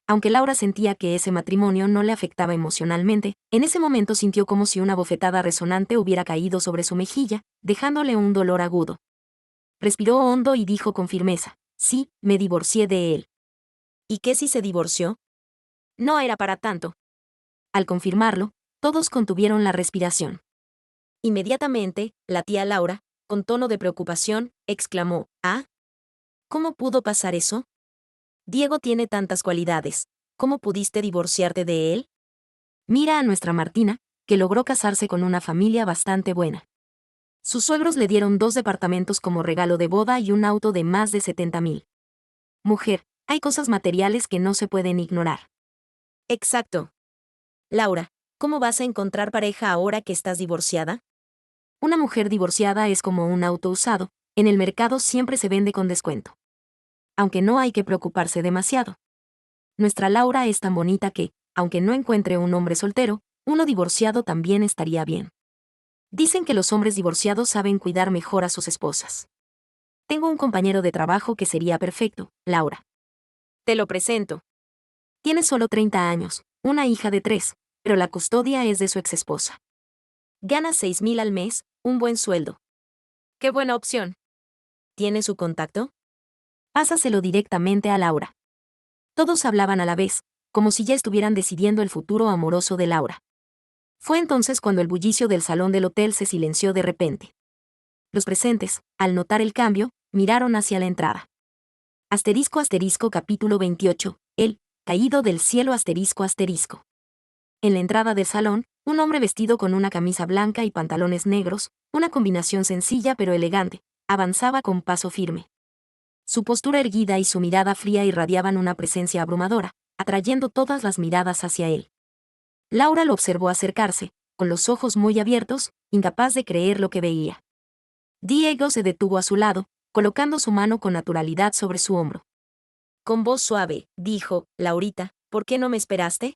Aunque Laura sentía que ese matrimonio no le afectaba emocionalmente, en ese momento sintió como si una bofetada resonante hubiera caído sobre su mejilla, dejándole un dolor agudo. Respiró hondo y dijo con firmeza: «Sí, me divorcié de él». «¿Y qué si se divorció?». «No era para tanto». Al confirmarlo, todos contuvieron la respiración. Inmediatamente, la tía Laura, con tono de preocupación, exclamó: «¿Ah? ¿Cómo pudo pasar eso? Diego tiene tantas cualidades, ¿cómo pudiste divorciarte de él?». «Mira a nuestra Martina, que logró casarse con una familia bastante buena. Sus suegros le dieron 2 departamentos como regalo de boda y un auto de más de 70,000. Mujer, hay cosas materiales que no se pueden ignorar». «Exacto. Laura, ¿cómo vas a encontrar pareja ahora que estás divorciada?». «Una mujer divorciada es como un auto usado, en el mercado siempre se vende con descuento. Aunque no hay que preocuparse demasiado. Nuestra Laura es tan bonita que, aunque no encuentre un hombre soltero, uno divorciado también estaría bien. Dicen que los hombres divorciados saben cuidar mejor a sus esposas. Tengo un compañero de trabajo que sería perfecto, Laura. Te lo presento. Tiene solo 30 años, una hija de 3, pero la custodia es de su exesposa. Gana 6,000 al mes, un buen sueldo. ¡Qué buena opción! ¿Tiene su contacto? Pásaselo directamente a Laura. Todos hablaban a la vez, como si ya estuvieran decidiendo el futuro amoroso de Laura. Fue entonces cuando el bullicio del salón del hotel se silenció de repente. Los presentes, al notar el cambio, miraron hacia la entrada. Asterisco asterisco capítulo 28, el caído del cielo asterisco asterisco. En la entrada del salón, un hombre vestido con una camisa blanca y pantalones negros, una combinación sencilla pero elegante, avanzaba con paso firme. Su postura erguida y su mirada fría irradiaban una presencia abrumadora, atrayendo todas las miradas hacia él. Laura lo observó acercarse, con los ojos muy abiertos, incapaz de creer lo que veía. Diego se detuvo a su lado, colocando su mano con naturalidad sobre su hombro. Con voz suave, dijo, Laurita, ¿por qué no me esperaste?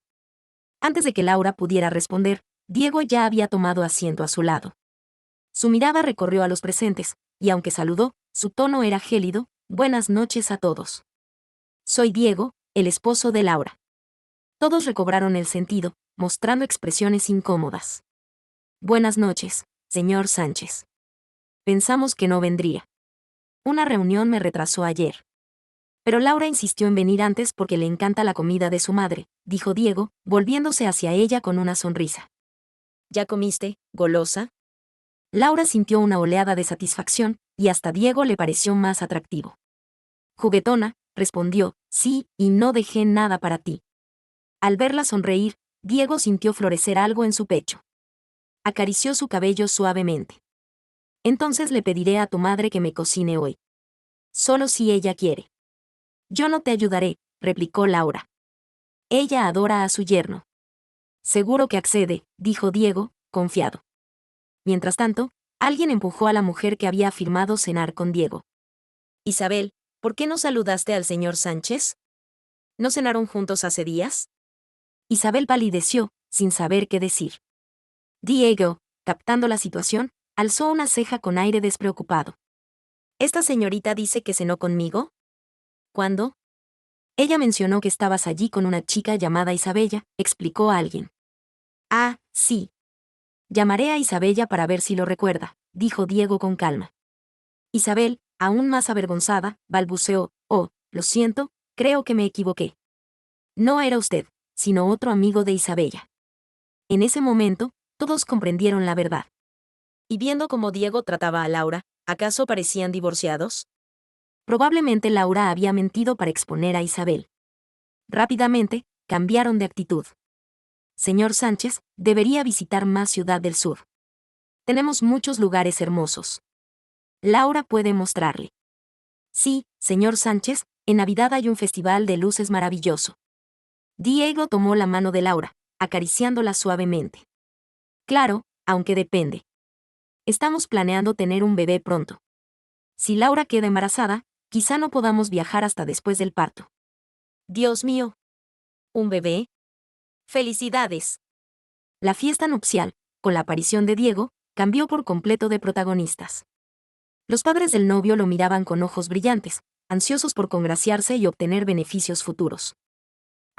Antes de que Laura pudiera responder, Diego ya había tomado asiento a su lado. Su mirada recorrió a los presentes, y aunque saludó, su tono era gélido, buenas noches a todos. Soy Diego, el esposo de Laura. Todos recobraron el sentido, mostrando expresiones incómodas. Buenas noches, señor Sánchez. Pensamos que no vendría. Una reunión me retrasó ayer. Pero Laura insistió en venir antes porque le encanta la comida de su madre, dijo Diego, volviéndose hacia ella con una sonrisa. ¿Ya comiste, golosa? Laura sintió una oleada de satisfacción, y hasta Diego le pareció más atractivo. Juguetona, respondió, sí, y no dejé nada para ti. Al verla sonreír, Diego sintió florecer algo en su pecho. Acarició su cabello suavemente. Entonces le pediré a tu madre que me cocine hoy. Solo si ella quiere. Yo no te ayudaré, replicó Laura. Ella adora a su yerno. Seguro que accede, dijo Diego, confiado. Mientras tanto, alguien empujó a la mujer que había afirmado cenar con Diego. Isabel, ¿por qué no saludaste al señor Sánchez? ¿No cenaron juntos hace días? Isabel palideció, sin saber qué decir. Diego, captando la situación, alzó una ceja con aire despreocupado. ¿Esta señorita dice que cenó conmigo? ¿Cuándo? Ella mencionó que estabas allí con una chica llamada Isabella, explicó a alguien. Ah, sí. Llamaré a Isabella para ver si lo recuerda, dijo Diego con calma. Isabel, aún más avergonzada, balbuceó, oh, lo siento, creo que me equivoqué. No era usted, sino otro amigo de Isabella. En ese momento, todos comprendieron la verdad. Y viendo cómo Diego trataba a Laura, ¿acaso parecían divorciados? Probablemente Laura había mentido para exponer a Isabel. Rápidamente, cambiaron de actitud. Señor Sánchez, debería visitar más Ciudad del Sur. Tenemos muchos lugares hermosos. Laura puede mostrarle. Sí, señor Sánchez, en Navidad hay un festival de luces maravilloso. Diego tomó la mano de Laura, acariciándola suavemente. Claro, aunque depende. Estamos planeando tener un bebé pronto. Si Laura queda embarazada, quizá no podamos viajar hasta después del parto. Dios mío. ¿Un bebé? ¡Felicidades! La fiesta nupcial, con la aparición de Diego, cambió por completo de protagonistas. Los padres del novio lo miraban con ojos brillantes, ansiosos por congraciarse y obtener beneficios futuros.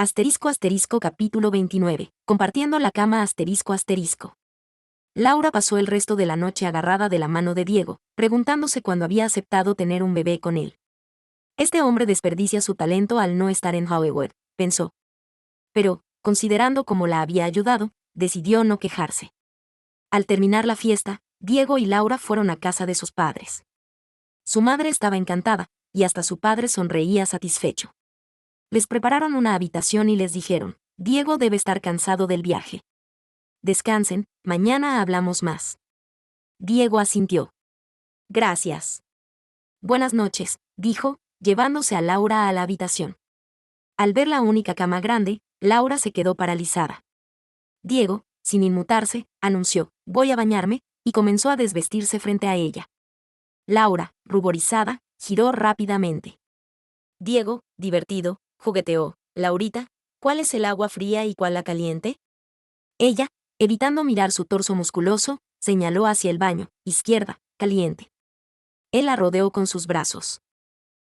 Asterisco asterisco capítulo 29, compartiendo la cama asterisco asterisco. Laura pasó el resto de la noche agarrada de la mano de Diego, preguntándose cuándo había aceptado tener un bebé con él. Este hombre desperdicia su talento al no estar en Hollywood, pensó. Pero, considerando cómo la había ayudado, decidió no quejarse. Al terminar la fiesta, Diego y Laura fueron a casa de sus padres. Su madre estaba encantada, y hasta su padre sonreía satisfecho. Les prepararon una habitación y les dijeron, Diego debe estar cansado del viaje. Descansen, mañana hablamos más. Diego asintió. Gracias. Buenas noches, dijo, llevándose a Laura a la habitación. Al ver la única cama grande, Laura se quedó paralizada. Diego, sin inmutarse, anunció, voy a bañarme, y comenzó a desvestirse frente a ella. Laura, ruborizada, giró rápidamente. Diego, divertido, jugueteó, Laurita, ¿cuál es el agua fría y cuál la caliente? Ella, Evitando mirar su torso musculoso, señaló hacia el baño, izquierda, caliente. Él la rodeó con sus brazos.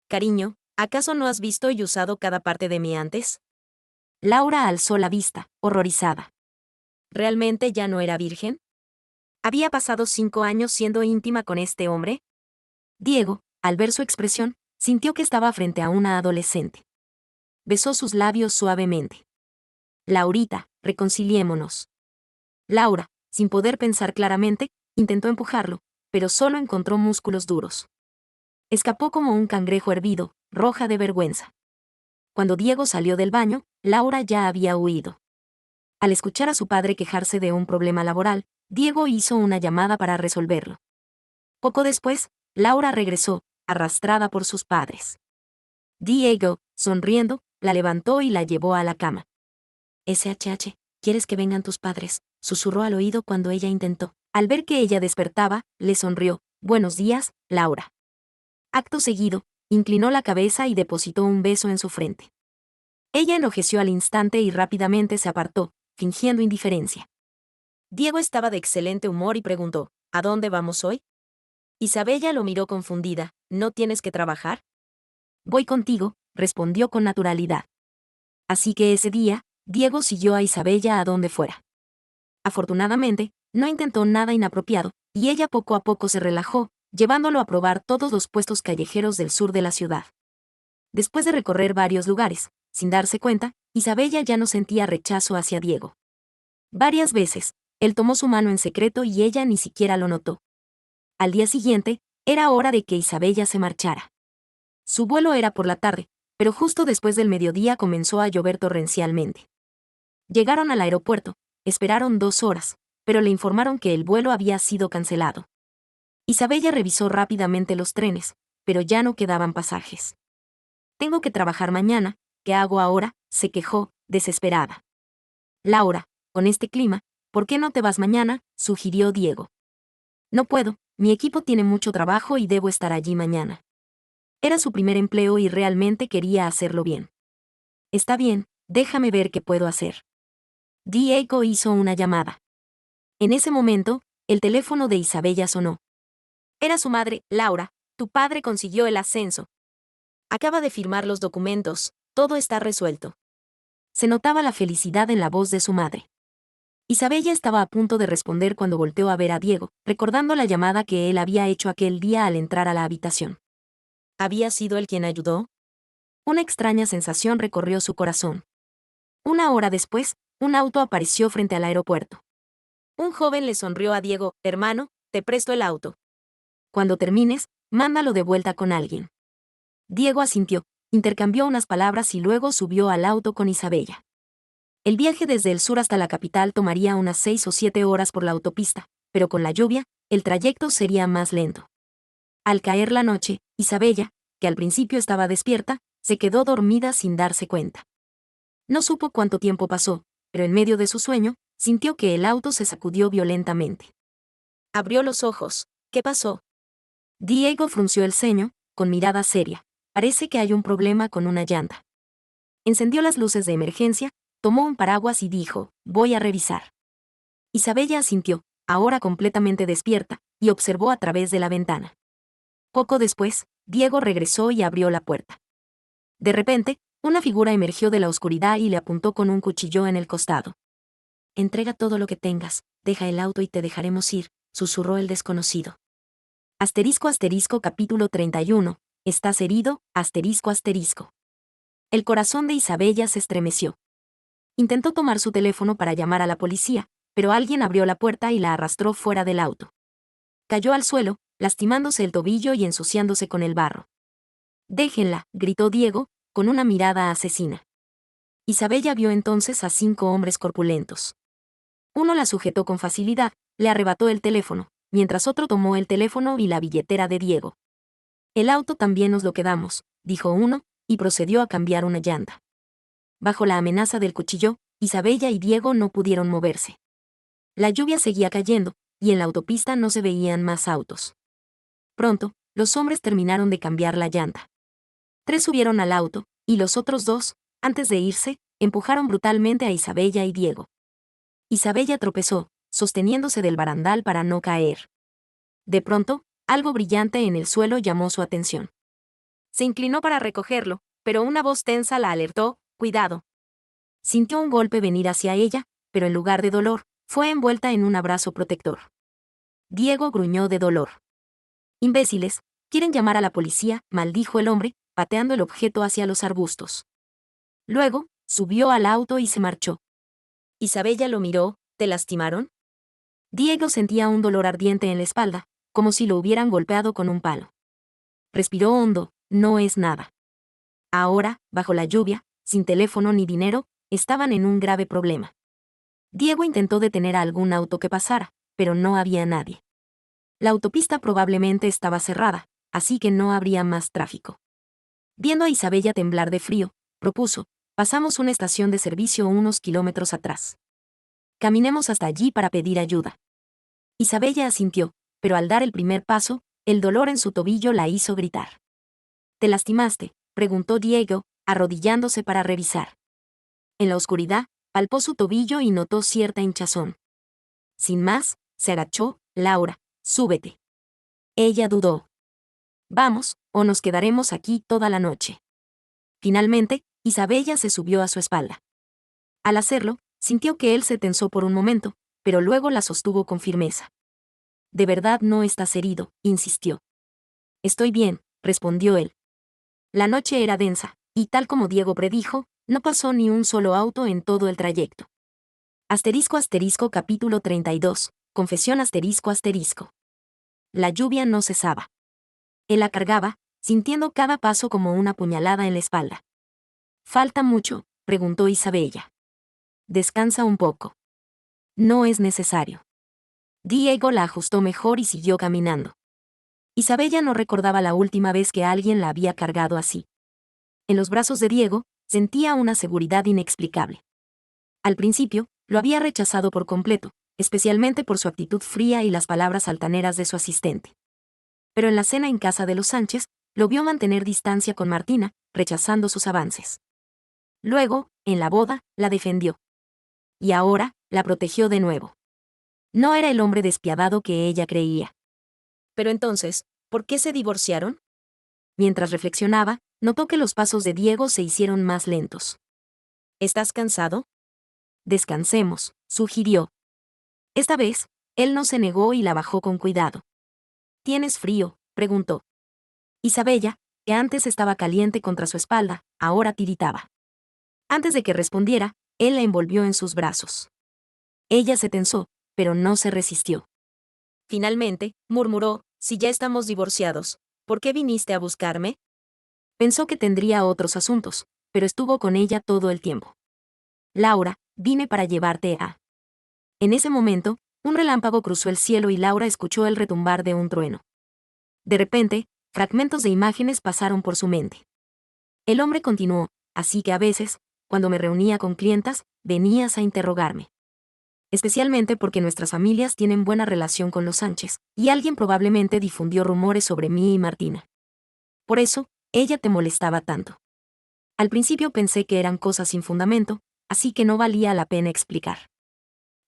Cariño, ¿acaso no has visto y usado cada parte de mí antes? Laura alzó la vista, horrorizada. ¿Realmente ya no era virgen? ¿Había pasado 5 años siendo íntima con este hombre? Diego, al ver su expresión, sintió que estaba frente a una adolescente. Besó sus labios suavemente. Laurita, reconciliémonos. Laura, sin poder pensar claramente, intentó empujarlo, pero solo encontró músculos duros. Escapó como un cangrejo hervido, roja de vergüenza. Cuando Diego salió del baño, Laura ya había huido. Al escuchar a su padre quejarse de un problema laboral, Diego hizo una llamada para resolverlo. Poco después, Laura regresó, arrastrada por sus padres. Diego, sonriendo, la levantó y la llevó a la cama. SHH, ¿quieres que vengan tus padres?, susurró al oído cuando ella intentó. Al ver que ella despertaba, le sonrió. Buenos días, Laura. Acto seguido, inclinó la cabeza y depositó un beso en su frente. Ella enrojeció al instante y rápidamente se apartó, fingiendo indiferencia. Diego estaba de excelente humor y preguntó, ¿a dónde vamos hoy? Isabella lo miró confundida, ¿no tienes que trabajar? Voy contigo, respondió con naturalidad. Así que ese día, Diego siguió a Isabella a donde fuera. Afortunadamente, no intentó nada inapropiado, y ella poco a poco se relajó, llevándolo a probar todos los puestos callejeros del sur de la ciudad. Después de recorrer varios lugares, sin darse cuenta, Isabella ya no sentía rechazo hacia Diego. Varias veces, él tomó su mano en secreto y ella ni siquiera lo notó. Al día siguiente, era hora de que Isabella se marchara. Su vuelo era por la tarde, pero justo después del mediodía comenzó a llover torrencialmente. Llegaron al aeropuerto, esperaron 2 horas, pero le informaron que el vuelo había sido cancelado. Isabella revisó rápidamente los trenes, pero ya no quedaban pasajes. Tengo que trabajar mañana, ¿qué hago ahora?, se quejó, desesperada. Laura, con este clima, ¿por qué no te vas mañana?, sugirió Diego. No puedo, mi equipo tiene mucho trabajo y debo estar allí mañana. Era su primer empleo y realmente quería hacerlo bien. Está bien, déjame ver qué puedo hacer. Diego hizo una llamada. En ese momento, el teléfono de Isabella sonó. Era su madre, Laura, tu padre consiguió el ascenso. Acaba de firmar los documentos, todo está resuelto. Se notaba la felicidad en la voz de su madre. Isabella estaba a punto de responder cuando volteó a ver a Diego, recordando la llamada que él había hecho aquel día al entrar a la habitación. ¿Había sido él quien ayudó? Una extraña sensación recorrió su corazón. 1 hora después, un auto apareció frente al aeropuerto. Un joven le sonrió a Diego, hermano, te presto el auto. Cuando termines, mándalo de vuelta con alguien. Diego asintió, intercambió unas palabras y luego subió al auto con Isabella. El viaje desde el sur hasta la capital tomaría unas 6 o 7 horas por la autopista, pero con la lluvia, el trayecto sería más lento. Al caer la noche, Isabella, que al principio estaba despierta, se quedó dormida sin darse cuenta. No supo cuánto tiempo pasó, pero en medio de su sueño, sintió que el auto se sacudió violentamente. Abrió los ojos. ¿Qué pasó? Diego frunció el ceño, con mirada seria. Parece que hay un problema con una llanta. Encendió las luces de emergencia, tomó un paraguas y dijo, voy a revisar. Isabella asintió, ahora completamente despierta, y observó a través de la ventana. Poco después, Diego regresó y abrió la puerta. De repente, una figura emergió de la oscuridad y le apuntó con un cuchillo en el costado. Entrega todo lo que tengas, deja el auto y te dejaremos ir, susurró el desconocido. Capítulo 31. ¿Estás herido? El corazón de Isabella se estremeció. Intentó tomar su teléfono para llamar a la policía, pero alguien abrió la puerta y la arrastró fuera del auto. Cayó al suelo, lastimándose el tobillo y ensuciándose con el barro. Déjenla, gritó Diego, con una mirada asesina. Isabella vio entonces a 5 hombres corpulentos. Uno la sujetó con facilidad, le arrebató el teléfono, mientras otro tomó el teléfono y la billetera de Diego. El auto también nos lo quedamos, dijo uno, y procedió a cambiar una llanta. Bajo la amenaza del cuchillo, Isabella y Diego no pudieron moverse. La lluvia seguía cayendo, y en la autopista no se veían más autos. Pronto, los hombres terminaron de cambiar la llanta. 3 subieron al auto, y los otros 2, antes de irse, empujaron brutalmente a Isabella y Diego. Isabella tropezó, sosteniéndose del barandal para no caer. De pronto, algo brillante en el suelo llamó su atención. Se inclinó para recogerlo, pero una voz tensa la alertó: «Cuidado». Sintió un golpe venir hacia ella, pero en lugar de dolor, fue envuelta en un abrazo protector. Diego gruñó de dolor. «Imbéciles, quieren llamar a la policía», maldijo el hombre, pateando el objeto hacia los arbustos. Luego, subió al auto y se marchó. Isabella lo miró. «¿Te lastimaron?». Diego sentía un dolor ardiente en la espalda, como si lo hubieran golpeado con un palo. Respiró hondo. «No es nada». Ahora, bajo la lluvia, sin teléfono ni dinero, estaban en un grave problema. Diego intentó detener a algún auto que pasara, pero no había nadie. La autopista probablemente estaba cerrada, así que no habría más tráfico. Viendo a Isabella temblar de frío, propuso: «Pasamos una estación de servicio unos kilómetros atrás. Caminemos hasta allí para pedir ayuda». Isabella asintió, pero al dar el primer paso, el dolor en su tobillo la hizo gritar. «¿Te lastimaste?», preguntó Diego, arrodillándose para revisar. En la oscuridad, palpó su tobillo y notó cierta hinchazón. Sin más, se agachó. «Laura, súbete». Ella dudó. «Vamos, o nos quedaremos aquí toda la noche». Finalmente, Isabella se subió a su espalda. Al hacerlo, sintió que él se tensó por un momento, pero luego la sostuvo con firmeza. «¿De verdad no estás herido?», insistió. «Estoy bien», respondió él. La noche era densa, y tal como Diego predijo, no pasó ni un solo auto en todo el trayecto. Capítulo 32. Confesión ***. La lluvia no cesaba. Él la cargaba, sintiendo cada paso como una puñalada en la espalda. «¿Falta mucho?», preguntó Isabella. «Descansa un poco». «No es necesario». Diego la ajustó mejor y siguió caminando. Isabella no recordaba la última vez que alguien la había cargado así. En los brazos de Diego, sentía una seguridad inexplicable. Al principio, lo había rechazado por completo, especialmente por su actitud fría y las palabras altaneras de su asistente. Pero en la cena en casa de los Sánchez, lo vio mantener distancia con Martina, rechazando sus avances. Luego, en la boda, la defendió. Y ahora, la protegió de nuevo. No era el hombre despiadado que ella creía. Pero entonces, ¿por qué se divorciaron? Mientras reflexionaba, notó que los pasos de Diego se hicieron más lentos. ¿Estás cansado? Descansemos, sugirió. Esta vez, él no se negó y la bajó con cuidado. ¿Tienes frío?, preguntó. Isabella, que antes estaba caliente contra su espalda, ahora tiritaba. Antes de que respondiera, él la envolvió en sus brazos. Ella se tensó, pero no se resistió. Finalmente, murmuró: «Si ya estamos divorciados, ¿por qué viniste a buscarme?». Pensó que tendría otros asuntos, pero estuvo con ella todo el tiempo. «Laura, vine para llevarte a». En ese momento, un relámpago cruzó el cielo y Laura escuchó el retumbar de un trueno. De repente, fragmentos de imágenes pasaron por su mente. El hombre continuó: «Así que a veces, cuando me reunía con clientas, venías a interrogarme. Especialmente porque nuestras familias tienen buena relación con los Sánchez, y alguien probablemente difundió rumores sobre mí y Martina. Por eso, ella te molestaba tanto. Al principio pensé que eran cosas sin fundamento, así que no valía la pena explicar.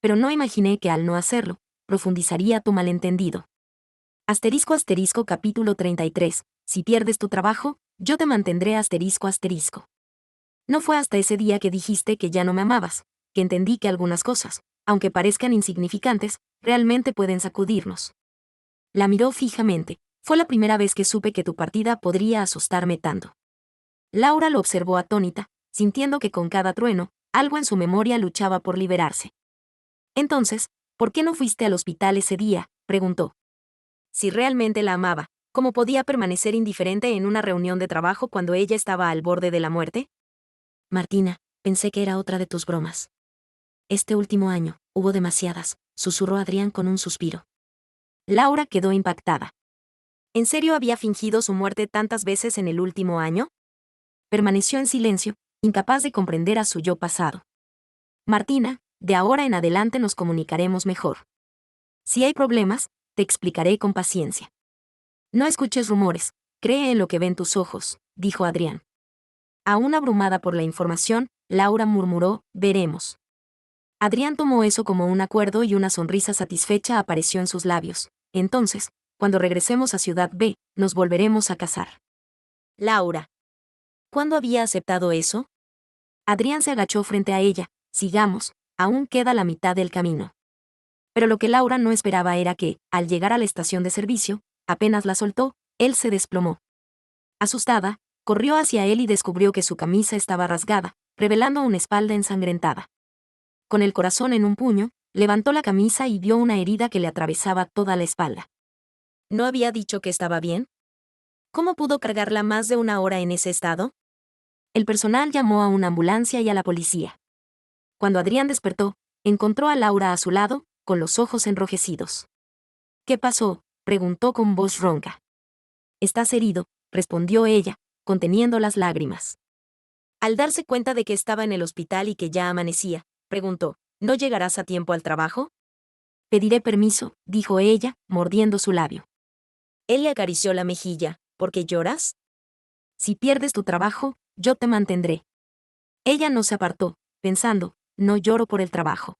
Pero no imaginé que al no hacerlo, profundizaría tu malentendido». Capítulo 33. Si pierdes tu trabajo, yo te mantendré ***. No fue hasta ese día que dijiste que ya no me amabas, que entendí que algunas cosas, aunque parezcan insignificantes, realmente pueden sacudirnos. La miró fijamente. Fue la primera vez que supe que tu partida podría asustarme tanto. Laura lo observó atónita, sintiendo que con cada trueno, algo en su memoria luchaba por liberarse. «Entonces, ¿por qué no fuiste al hospital ese día?», preguntó. Si realmente la amaba, ¿cómo podía permanecer indiferente en una reunión de trabajo cuando ella estaba al borde de la muerte? «Martina, pensé que era otra de tus bromas. Este último año, hubo demasiadas», susurró Adrián con un suspiro. Laura quedó impactada. ¿En serio había fingido su muerte tantas veces en el último año? Permaneció en silencio, incapaz de comprender a su yo pasado. «Martina, de ahora en adelante nos comunicaremos mejor. Si hay problemas, te explicaré con paciencia. No escuches rumores, cree en lo que ven tus ojos», dijo Adrián. Aún abrumada por la información, Laura murmuró: «Veremos». Adrián tomó eso como un acuerdo y una sonrisa satisfecha apareció en sus labios. Entonces, cuando regresemos a Ciudad B, nos volveremos a casar. Laura. ¿Cuándo había aceptado eso? Adrián se agachó frente a ella. Sigamos, aún queda la mitad del camino. Pero lo que Laura no esperaba era que, al llegar a la estación de servicio, apenas la soltó, él se desplomó. Asustada, corrió hacia él y descubrió que su camisa estaba rasgada, revelando una espalda ensangrentada. Con el corazón en un puño, levantó la camisa y vio una herida que le atravesaba toda la espalda. ¿No había dicho que estaba bien? ¿Cómo pudo cargarla más de una hora en ese estado? El personal llamó a una ambulancia y a la policía. Cuando Adrián despertó, encontró a Laura a su lado, con los ojos enrojecidos. ¿Qué pasó?, preguntó con voz ronca. «¿Estás herido?», respondió ella, conteniendo las lágrimas. Al darse cuenta de que estaba en el hospital y que ya amanecía, preguntó, «¿No llegarás a tiempo al trabajo?». «Pediré permiso», dijo ella, mordiendo su labio. Él le acarició la mejilla. «¿Por qué lloras?». «Si pierdes tu trabajo, yo te mantendré». Ella no se apartó, pensando, «No lloro por el trabajo».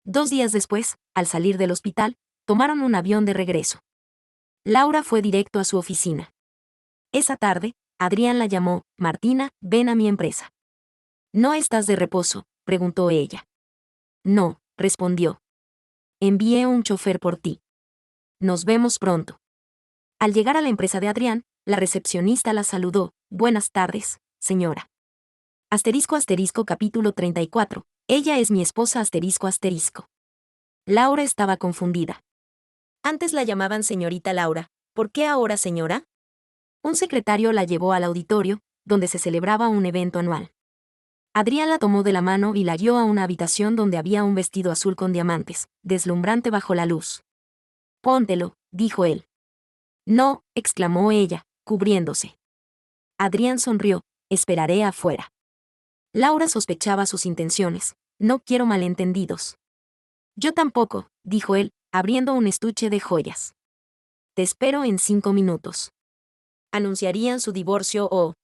2 días después, al salir del hospital, tomaron un avión de regreso. Laura fue directo a su oficina. Esa tarde, Adrián la llamó, «Martina, ven a mi empresa». «¿No estás de reposo?», preguntó ella. «No», respondió. «Envié un chofer por ti. Nos vemos pronto». Al llegar a la empresa de Adrián, la recepcionista la saludó. «Buenas tardes, señora». Capítulo 34. Ella es mi esposa ***. Laura estaba confundida. Antes la llamaban señorita Laura, ¿por qué ahora señora? Un secretario la llevó al auditorio, donde se celebraba un evento anual. Adrián la tomó de la mano y la guió a una habitación donde había un vestido azul con diamantes, deslumbrante bajo la luz. «Póntelo», dijo él. «No», exclamó ella, cubriéndose. Adrián sonrió, «Esperaré afuera». Laura sospechaba sus intenciones. «No quiero malentendidos». «Yo tampoco», dijo él, abriendo un estuche de joyas. «Te espero en 5 minutos». ¿Anunciarían su divorcio o...?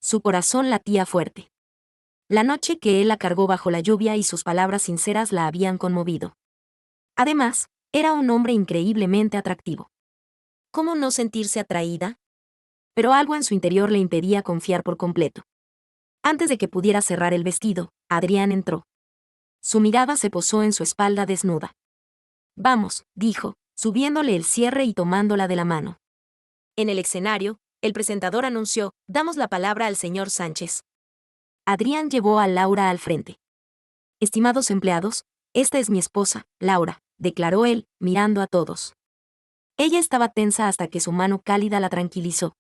Su corazón latía fuerte. La noche que él la cargó bajo la lluvia y sus palabras sinceras la habían conmovido. Además, era un hombre increíblemente atractivo. ¿Cómo no sentirse atraída? Pero algo en su interior le impedía confiar por completo. Antes de que pudiera cerrar el vestido, Adrián entró. Su mirada se posó en su espalda desnuda. «Vamos», dijo, subiéndole el cierre y tomándola de la mano. En el escenario, el presentador anunció, «Damos la palabra al señor Sánchez». Adrián llevó a Laura al frente. «Estimados empleados, esta es mi esposa, Laura», declaró él, mirando a todos. Ella estaba tensa hasta que su mano cálida la tranquilizó.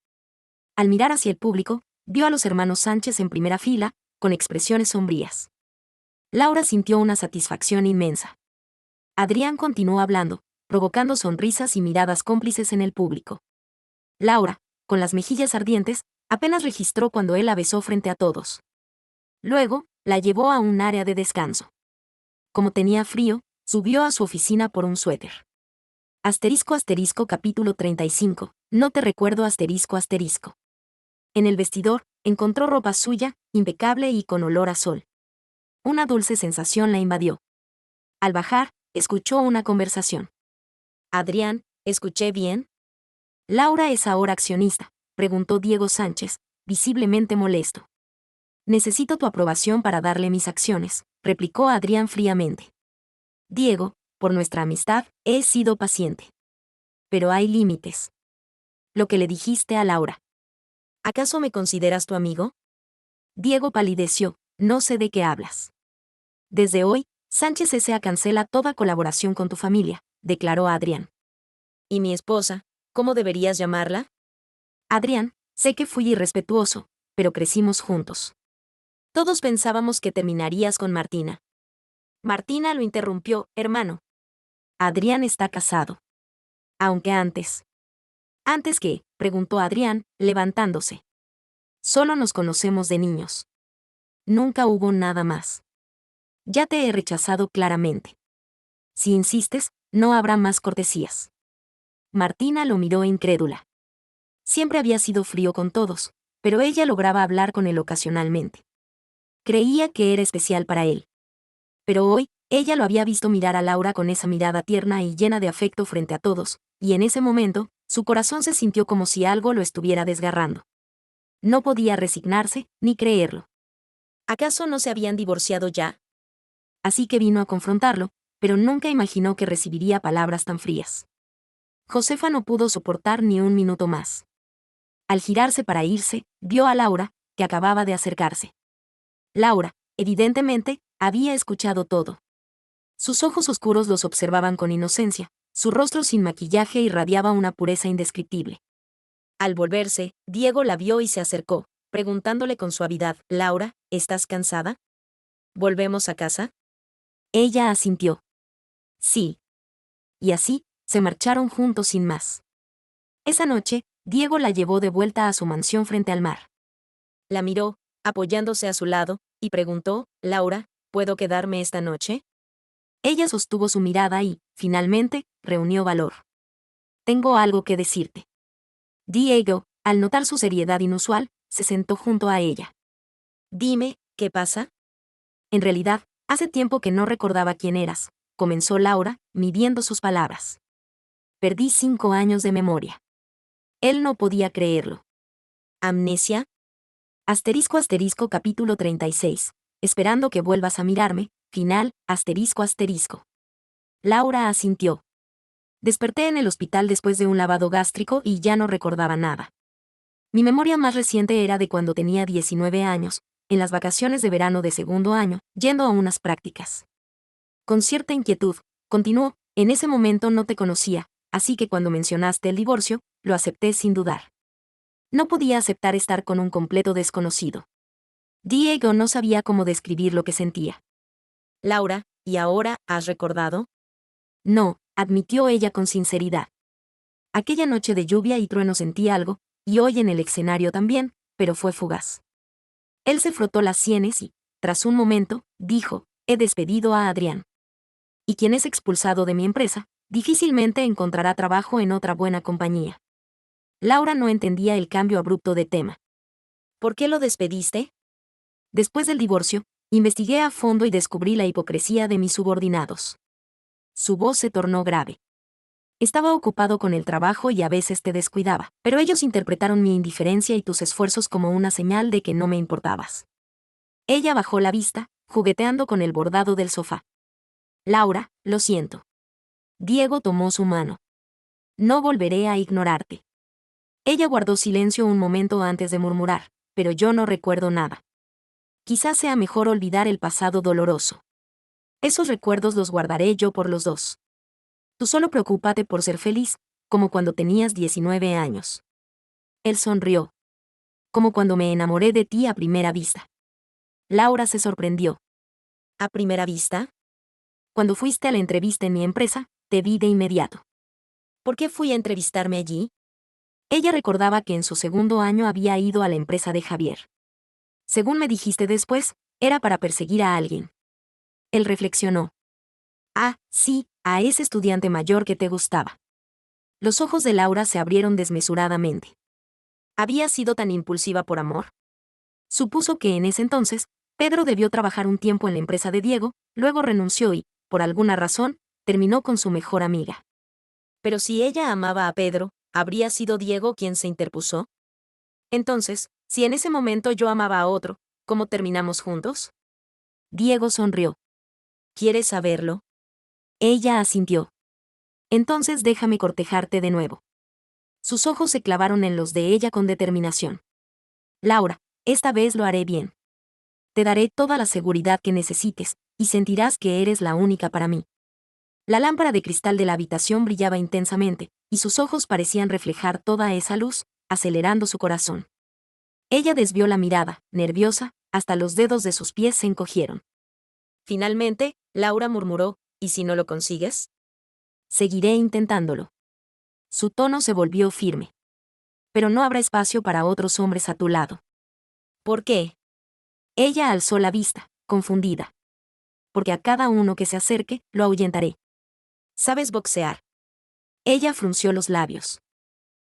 Al mirar hacia el público, vio a los hermanos Sánchez en primera fila, con expresiones sombrías. Laura sintió una satisfacción inmensa. Adrián continuó hablando, provocando sonrisas y miradas cómplices en el público. Laura, con las mejillas ardientes, apenas registró cuando él la besó frente a todos. Luego, la llevó a un área de descanso. Como tenía frío, subió a su oficina por un suéter. Capítulo 35. No te recuerdo ***. En el vestidor, encontró ropa suya, impecable y con olor a sol. Una dulce sensación la invadió. Al bajar, escuchó una conversación. «Adrián, ¿escuché bien?». «¿Laura es ahora accionista?», preguntó Diego Sánchez, visiblemente molesto. «Necesito tu aprobación para darle mis acciones», replicó Adrián fríamente. «Diego, por nuestra amistad, he sido paciente. Pero hay límites. Lo que le dijiste a Laura. ¿Acaso me consideras tu amigo?». Diego palideció, «No sé de qué hablas». «Desde hoy, Sánchez S.A. cancela toda colaboración con tu familia», declaró Adrián. «¿Y mi esposa, cómo deberías llamarla?». «Adrián, sé que fui irrespetuoso, pero crecimos juntos. Todos pensábamos que terminarías con Martina». Martina lo interrumpió, «Hermano. Adrián está casado». «Aunque antes». «¿Antes qué?», preguntó Adrián, levantándose. «Solo nos conocemos de niños. Nunca hubo nada más. Ya te he rechazado claramente. Si insistes, no habrá más cortesías». Martina lo miró incrédula. Siempre había sido frío con todos, pero ella lograba hablar con él ocasionalmente. Creía que era especial para él. Pero hoy, ella lo había visto mirar a Laura con esa mirada tierna y llena de afecto frente a todos, y en ese momento, su corazón se sintió como si algo lo estuviera desgarrando. No podía resignarse, ni creerlo. ¿Acaso no se habían divorciado ya? Así que vino a confrontarlo, pero nunca imaginó que recibiría palabras tan frías. Josefa no pudo soportar ni un minuto más. Al girarse para irse, vio a Laura, que acababa de acercarse. Laura, evidentemente, había escuchado todo. Sus ojos oscuros los observaban con inocencia, su rostro sin maquillaje irradiaba una pureza indescriptible. Al volverse, Diego la vio y se acercó, preguntándole con suavidad, «Laura, ¿estás cansada? ¿Volvemos a casa?» Ella asintió. Sí. Y así, se marcharon juntos sin más. Esa noche, Diego la llevó de vuelta a su mansión frente al mar. La miró, apoyándose a su lado, y preguntó, «Laura, ¿puedo quedarme esta noche?» Ella sostuvo su mirada y, finalmente, reunió valor. «Tengo algo que decirte». Diego, al notar su seriedad inusual, se sentó junto a ella. «Dime, ¿qué pasa?» En realidad, hace tiempo que no recordaba quién eras, comenzó Laura, midiendo sus palabras. Perdí 5 años de memoria. Él no podía creerlo. ¿Amnesia? Asterisco asterisco capítulo 36. Esperando que vuelvas a mirarme, final, asterisco asterisco. Laura asintió. Desperté en el hospital después de un lavado gástrico y ya no recordaba nada. Mi memoria más reciente era de cuando tenía 19 años, en las vacaciones de verano de segundo año, yendo a unas prácticas. Con cierta inquietud, continuó, en ese momento no te conocía, así que cuando mencionaste el divorcio, lo acepté sin dudar. No podía aceptar estar con un completo desconocido. Diego no sabía cómo describir lo que sentía. Laura, ¿y ahora has recordado? No, admitió ella con sinceridad. Aquella noche de lluvia y trueno sentí algo, y hoy en el escenario también, pero fue fugaz. Él se frotó las sienes y, tras un momento, dijo, he despedido a Adrián. Y quien es expulsado de mi empresa, difícilmente encontrará trabajo en otra buena compañía. Laura no entendía el cambio abrupto de tema. ¿Por qué lo despediste? Después del divorcio, investigué a fondo y descubrí la hipocresía de mis subordinados. Su voz se tornó grave. Estaba ocupado con el trabajo y a veces te descuidaba, pero ellos interpretaron mi indiferencia y tus esfuerzos como una señal de que no me importabas. Ella bajó la vista, jugueteando con el bordado del sofá. Laura, lo siento. Diego tomó su mano. No volveré a ignorarte. Ella guardó silencio un momento antes de murmurar, pero yo no recuerdo nada. Quizás sea mejor olvidar el pasado doloroso. Esos recuerdos los guardaré yo por los dos. Tú solo preocúpate por ser feliz, como cuando tenías 19 años. Él sonrió. Como cuando me enamoré de ti a primera vista. Laura se sorprendió. ¿A primera vista? Cuando fuiste a la entrevista en mi empresa, te vi de inmediato. ¿Por qué fui a entrevistarme allí? Ella recordaba que en su segundo año había ido a la empresa de Javier. Según me dijiste después, era para perseguir a alguien. Él reflexionó. Ah, sí, a ese estudiante mayor que te gustaba. Los ojos de Laura se abrieron desmesuradamente. ¿Había sido tan impulsiva por amor? Supuso que en ese entonces, Pedro debió trabajar un tiempo en la empresa de Diego, luego renunció y, por alguna razón, terminó con su mejor amiga. Pero si ella amaba a Pedro, ¿habría sido Diego quien se interpuso? Entonces, si en ese momento yo amaba a otro, ¿cómo terminamos juntos? Diego sonrió. ¿Quieres saberlo? Ella asintió. Entonces déjame cortejarte de nuevo. Sus ojos se clavaron en los de ella con determinación. Laura, esta vez lo haré bien. Te daré toda la seguridad que necesites, y sentirás que eres la única para mí. La lámpara de cristal de la habitación brillaba intensamente, y sus ojos parecían reflejar toda esa luz, acelerando su corazón. Ella desvió la mirada, nerviosa, hasta los dedos de sus pies se encogieron. Finalmente, Laura murmuró, ¿y si no lo consigues? Seguiré intentándolo. Su tono se volvió firme. Pero no habrá espacio para otros hombres a tu lado. ¿Por qué? Ella alzó la vista, confundida. Porque a cada uno que se acerque, lo ahuyentaré. ¿Sabes boxear? Ella frunció los labios.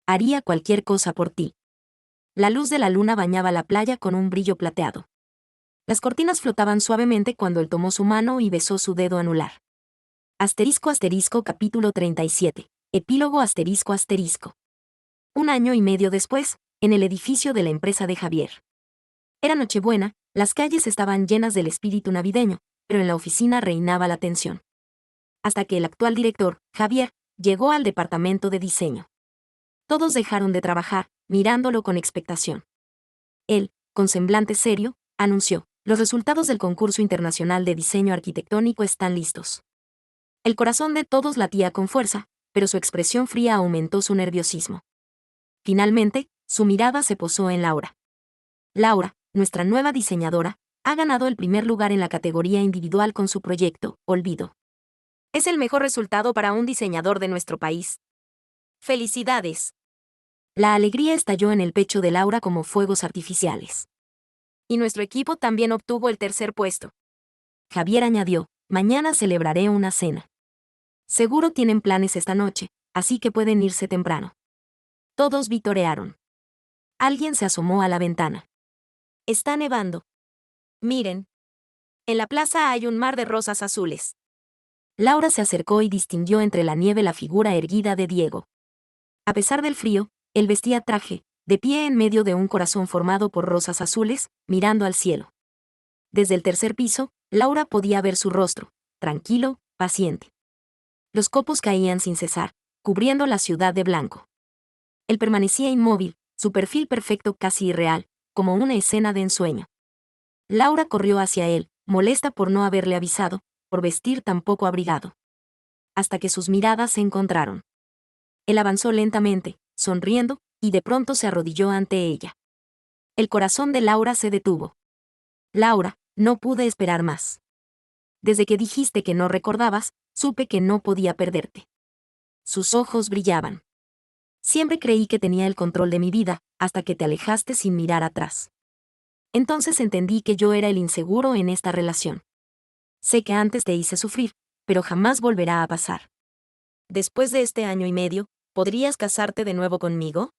Haría cualquier cosa por ti. La luz de la luna bañaba la playa con un brillo plateado. Las cortinas flotaban suavemente cuando él tomó su mano y besó su dedo anular. Capítulo 37. Epílogo ***. Un año y medio después, en el edificio de la empresa de Javier. Era Nochebuena, las calles estaban llenas del espíritu navideño, pero en la oficina reinaba la tensión. Hasta que el actual director, Javier, llegó al departamento de diseño. Todos dejaron de trabajar, mirándolo con expectación. Él, con semblante serio, anunció: los resultados del concurso internacional de diseño arquitectónico están listos. El corazón de todos latía con fuerza, pero su expresión fría aumentó su nerviosismo. Finalmente, su mirada se posó en Laura. Laura, nuestra nueva diseñadora, ha ganado el primer lugar en la categoría individual con su proyecto, Olvido. Es el mejor resultado para un diseñador de nuestro país. ¡Felicidades! La alegría estalló en el pecho de Laura como fuegos artificiales. Y nuestro equipo también obtuvo el tercer puesto. Javier añadió: mañana celebraré una cena. Seguro tienen planes esta noche, así que pueden irse temprano. Todos vitorearon. Alguien se asomó a la ventana. Está nevando. Miren. En la plaza hay un mar de rosas azules. Laura se acercó y distinguió entre la nieve la figura erguida de Diego. A pesar del frío, él vestía traje, de pie en medio de un corazón formado por rosas azules, mirando al cielo. Desde el tercer piso, Laura podía ver su rostro, tranquilo, paciente. Los copos caían sin cesar, cubriendo la ciudad de blanco. Él permanecía inmóvil, su perfil perfecto casi irreal, como una escena de ensueño. Laura corrió hacia él, molesta por no haberle avisado, por vestir tan poco abrigado. Hasta que sus miradas se encontraron. Él avanzó lentamente, sonriendo, y de pronto se arrodilló ante ella. El corazón de Laura se detuvo. Laura, no pude esperar más. Desde que dijiste que no recordabas, supe que no podía perderte. Sus ojos brillaban. Siempre creí que tenía el control de mi vida, hasta que te alejaste sin mirar atrás. Entonces entendí que yo era el inseguro en esta relación. Sé que antes te hice sufrir, pero jamás volverá a pasar. Después de este año y medio, ¿podrías casarte de nuevo conmigo?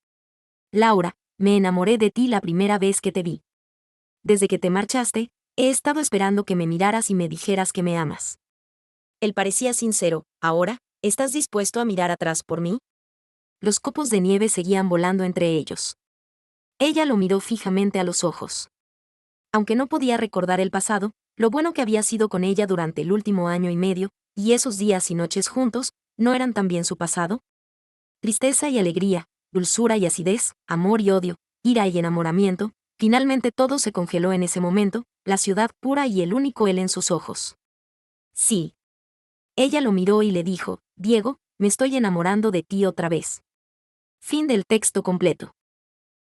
Laura, me enamoré de ti la primera vez que te vi. Desde que te marchaste, he estado esperando que me miraras y me dijeras que me amas. Él parecía sincero. Ahora, ¿estás dispuesto a mirar atrás por mí? Los copos de nieve seguían volando entre ellos. Ella lo miró fijamente a los ojos. Aunque no podía recordar el pasado, lo bueno que había sido con ella durante el último año y medio, y esos días y noches juntos, ¿no eran también su pasado? Tristeza y alegría, dulzura y acidez, amor y odio, ira y enamoramiento, finalmente todo se congeló en ese momento, la ciudad pura y el único él en sus ojos. Sí. Ella lo miró y le dijo: Diego, me estoy enamorando de ti otra vez. Fin del texto completo.